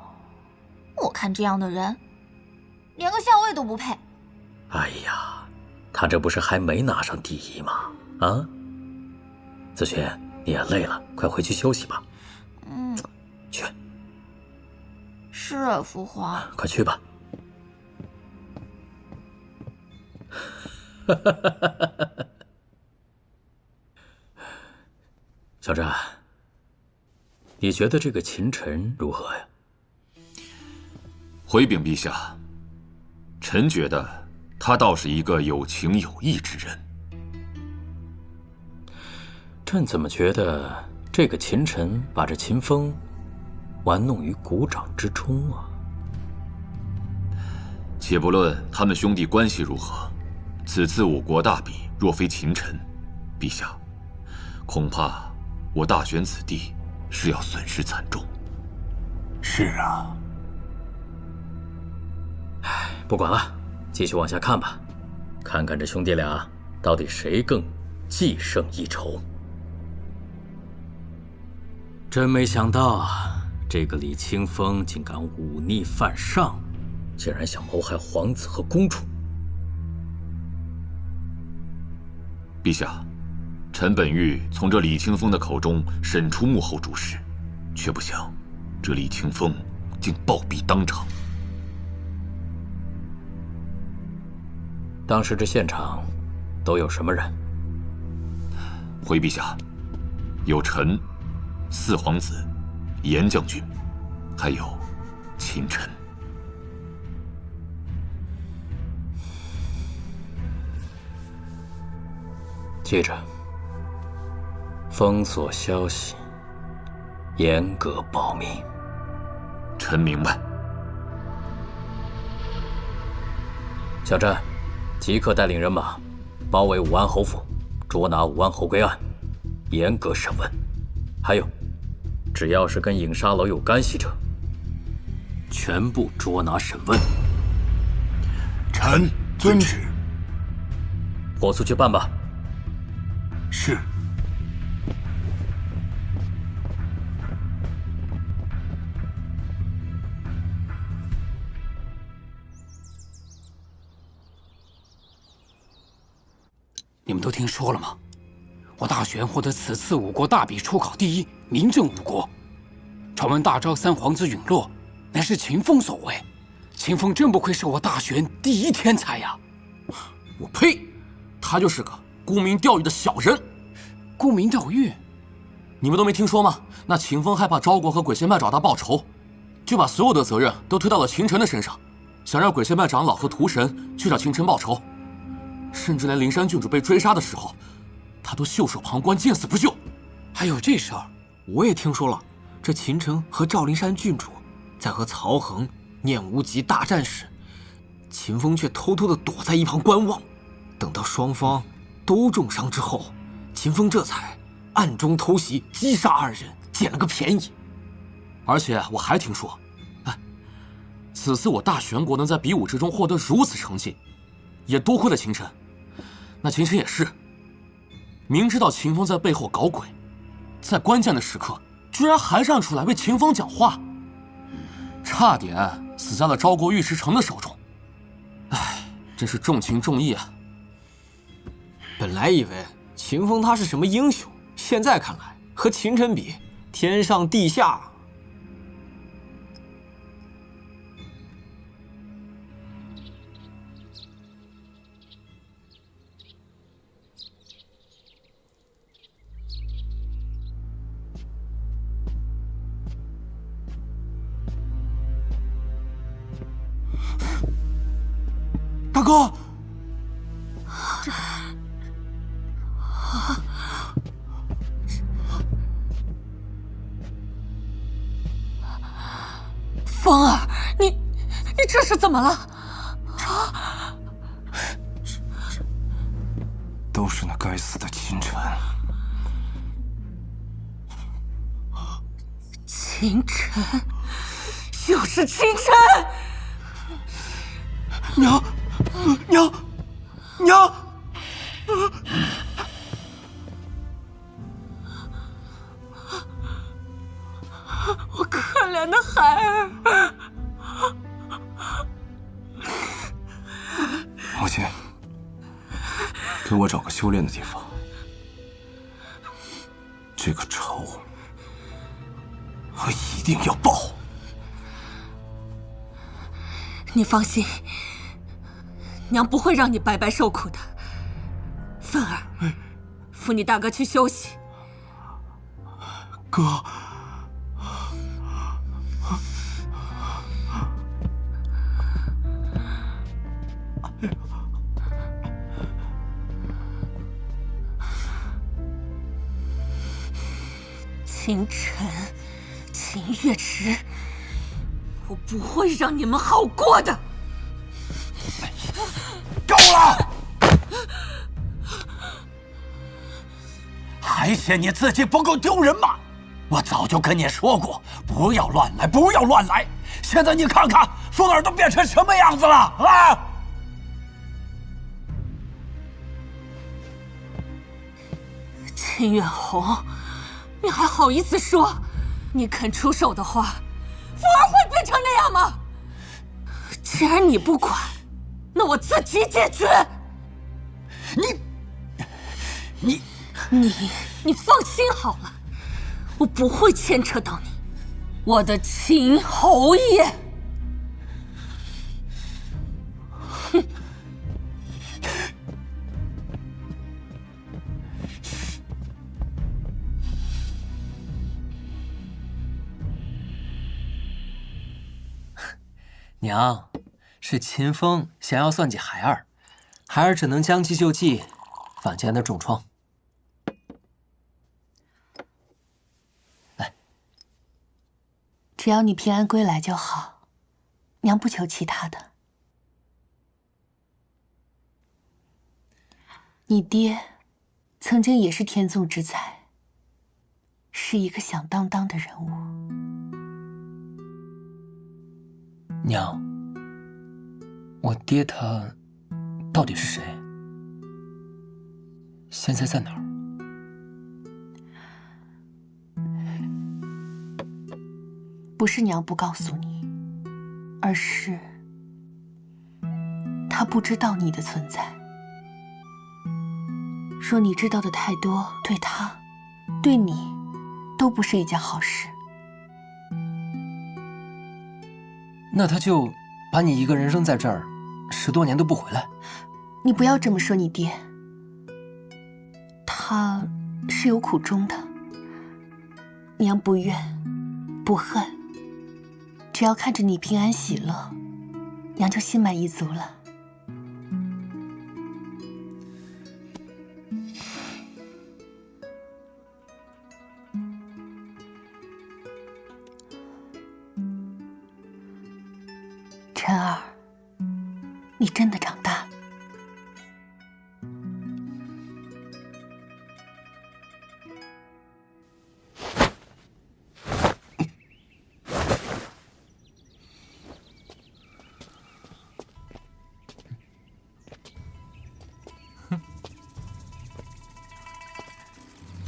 我看这样的人，连个校尉都不配。哎呀，他这不是还没拿上第一吗？啊，子轩，你也累了，快回去休息吧。去。是啊，父皇。快去吧。小战，你觉得这个秦晨如何呀？回禀陛下，臣觉得他倒是一个有情有义之人。朕怎么觉得这个秦晨把这秦风玩弄于股掌之中啊？且不论他们兄弟关系如何，此次五国大比，若非秦晨，陛下，恐怕我大玄子弟是要损失惨重。是啊。不管了，继续往下看吧，看看这兄弟俩到底谁更既胜一筹。真没想到，这个李清风竟敢忤逆犯上，竟然想谋害皇子和公主。陛下，臣本欲从这李清风的口中审出幕后主使，却不想这李清风竟暴毙当场。当时这现场都有什么人？回陛下，有臣、四皇子、严将军，还有秦晨。记着，封锁消息，严格保密。臣明白。小战，即刻带领人马包围武安侯府，捉拿武安侯归案，严格审问。还有，只要是跟影沙楼有干系者，全部捉拿审问。臣遵旨。火速去办吧。是。你们都听说了吗？我大玄获得此次5国大比初考第1，名震5国。传闻大昭3皇子陨落，乃是秦风所为。秦风真不愧是我大玄第1天才呀！我呸！他就是个沽名钓誉的小人。沽名钓誉？你们都没听说吗？那秦风害怕昭国和鬼仙派找他报仇，就把所有的责任都推到了秦晨的身上，想让鬼仙派长老和屠神去找秦晨报仇。甚至连灵山郡主被追杀的时候，他都袖手旁观，见死不救。还有这事儿，我也听说了。这秦城和赵灵山郡主在和曹恒、念无极大战时，秦风却偷偷地躲在一旁观望。等到双方都重伤之后，秦风这才暗中偷袭，击杀2人，捡了个便宜。而且我还听说，此次我大玄国能在比武之中获得如此成绩，也多亏了秦晨。那秦晨也是，明知道秦风在背后搞鬼，在关键的时刻居然还站出来为秦风讲话，差点死在了昭国尉迟诚的手中。唉，真是重情重义啊！本来以为秦风他是什么英雄，现在看来和秦晨比，天上地下。大哥，风儿，你这是怎么了？都是那该死的秦晨。秦晨，又是秦晨！娘，娘，娘！我可怜的孩儿。母亲，给我找个修炼的地方。这个仇，我一定要报。你放心，娘不会让你白白受苦的。芬儿，扶你大哥去休息。哥。秦晨、秦月池，我不会让你们好过的。够了！还嫌你自己不够丢人吗？我早就跟你说过，不要乱来，不要乱来。现在你看看，风儿都变成什么样子了啊！秦远红，你还好意思说？你肯出手的话，风儿会变成那样吗？既然你不管，那我自己解决。你放心好了，我不会牵扯到你，我的秦侯爷。哼！娘，是秦风想要算计孩儿，孩儿只能将计就计，坊间的重创。来，只要你平安归来就好，娘不求其他的。你爹曾经也是天纵之才，是一个响当当的人物。娘，我爹他到底是谁？现在在哪儿？不是娘不告诉你，而是他不知道你的存在。说你知道的太多，对他，对你，都不是一件好事。那他就把你一个人扔在这儿，10多年都不回来？你不要这么说你爹，他是有苦衷的。娘不怨，不恨，只要看着你平安喜乐，娘就心满意足了。晨儿，你真的长大了。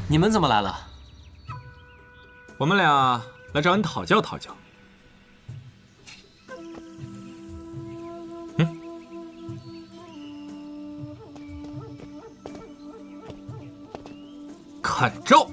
你们怎么来了？我们俩来找你讨教讨教。看招！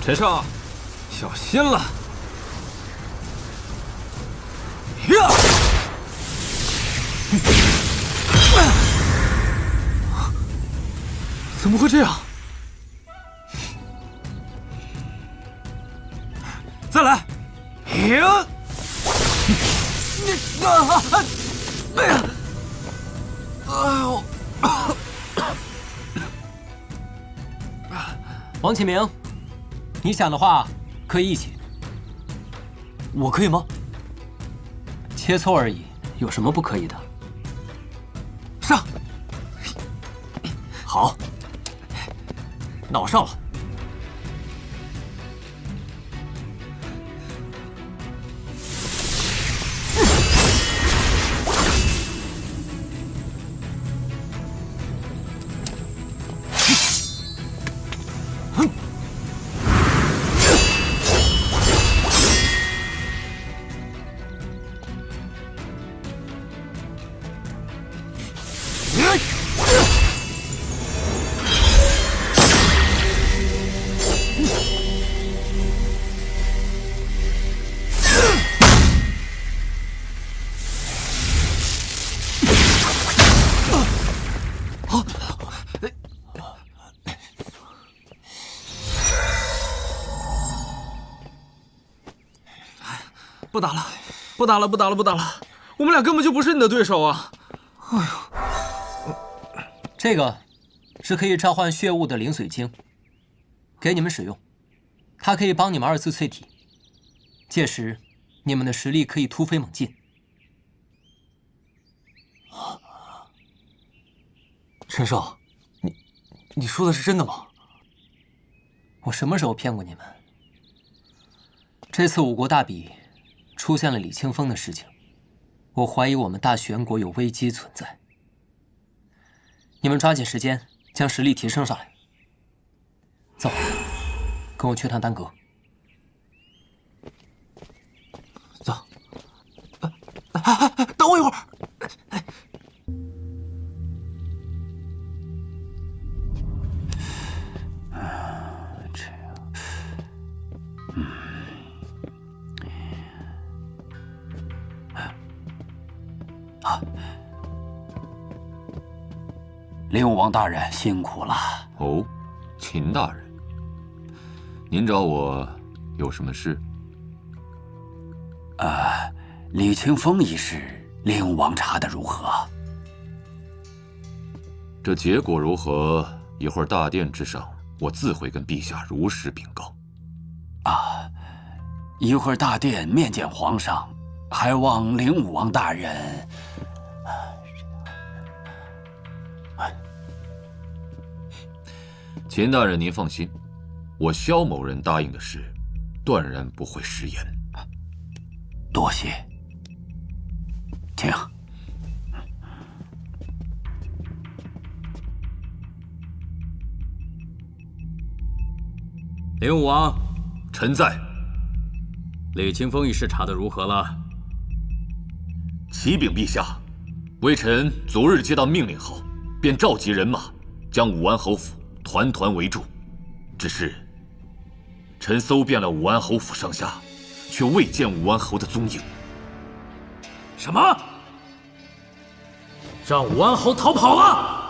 陈少，小心了！呀！怎么会这样？再来！呀！哎呀！哎呦！王启明，你想的话可以一起。我可以吗？切磋而已，有什么不可以的？上！好，那我上了。不打了，不打了，不打了，不打了！我们俩根本就不是你的对手啊！哎呦，这个是可以召唤血雾的灵髓晶，给你们使用，它可以帮你们2次淬体，届时你们的实力可以突飞猛进。陈少，你说的是真的吗？我什么时候骗过你们？这次5国大比出现了李清风的事情，我怀疑我们大玄国有危机存在。你们抓紧时间将实力提升上来。走，跟我去趟丹阁。走。等我一会儿。灵武王大人辛苦了。哦，秦大人，您找我有什么事？李清风一事，灵武王查得如何？这结果如何？一会儿大殿之上，我自会跟陛下如实禀告。一会儿大殿面见皇上，还望灵武王大人。秦大人，您放心，我萧某人答应的事，断然不会食言。多谢，请。灵武王，臣在。李清风一事查得如何了？启禀陛下，微臣昨日接到命令后，便召集人马，将武安侯府团团围住。只是，臣搜遍了武安侯府上下，却未见武安侯的踪影。什么？让武安侯逃跑了？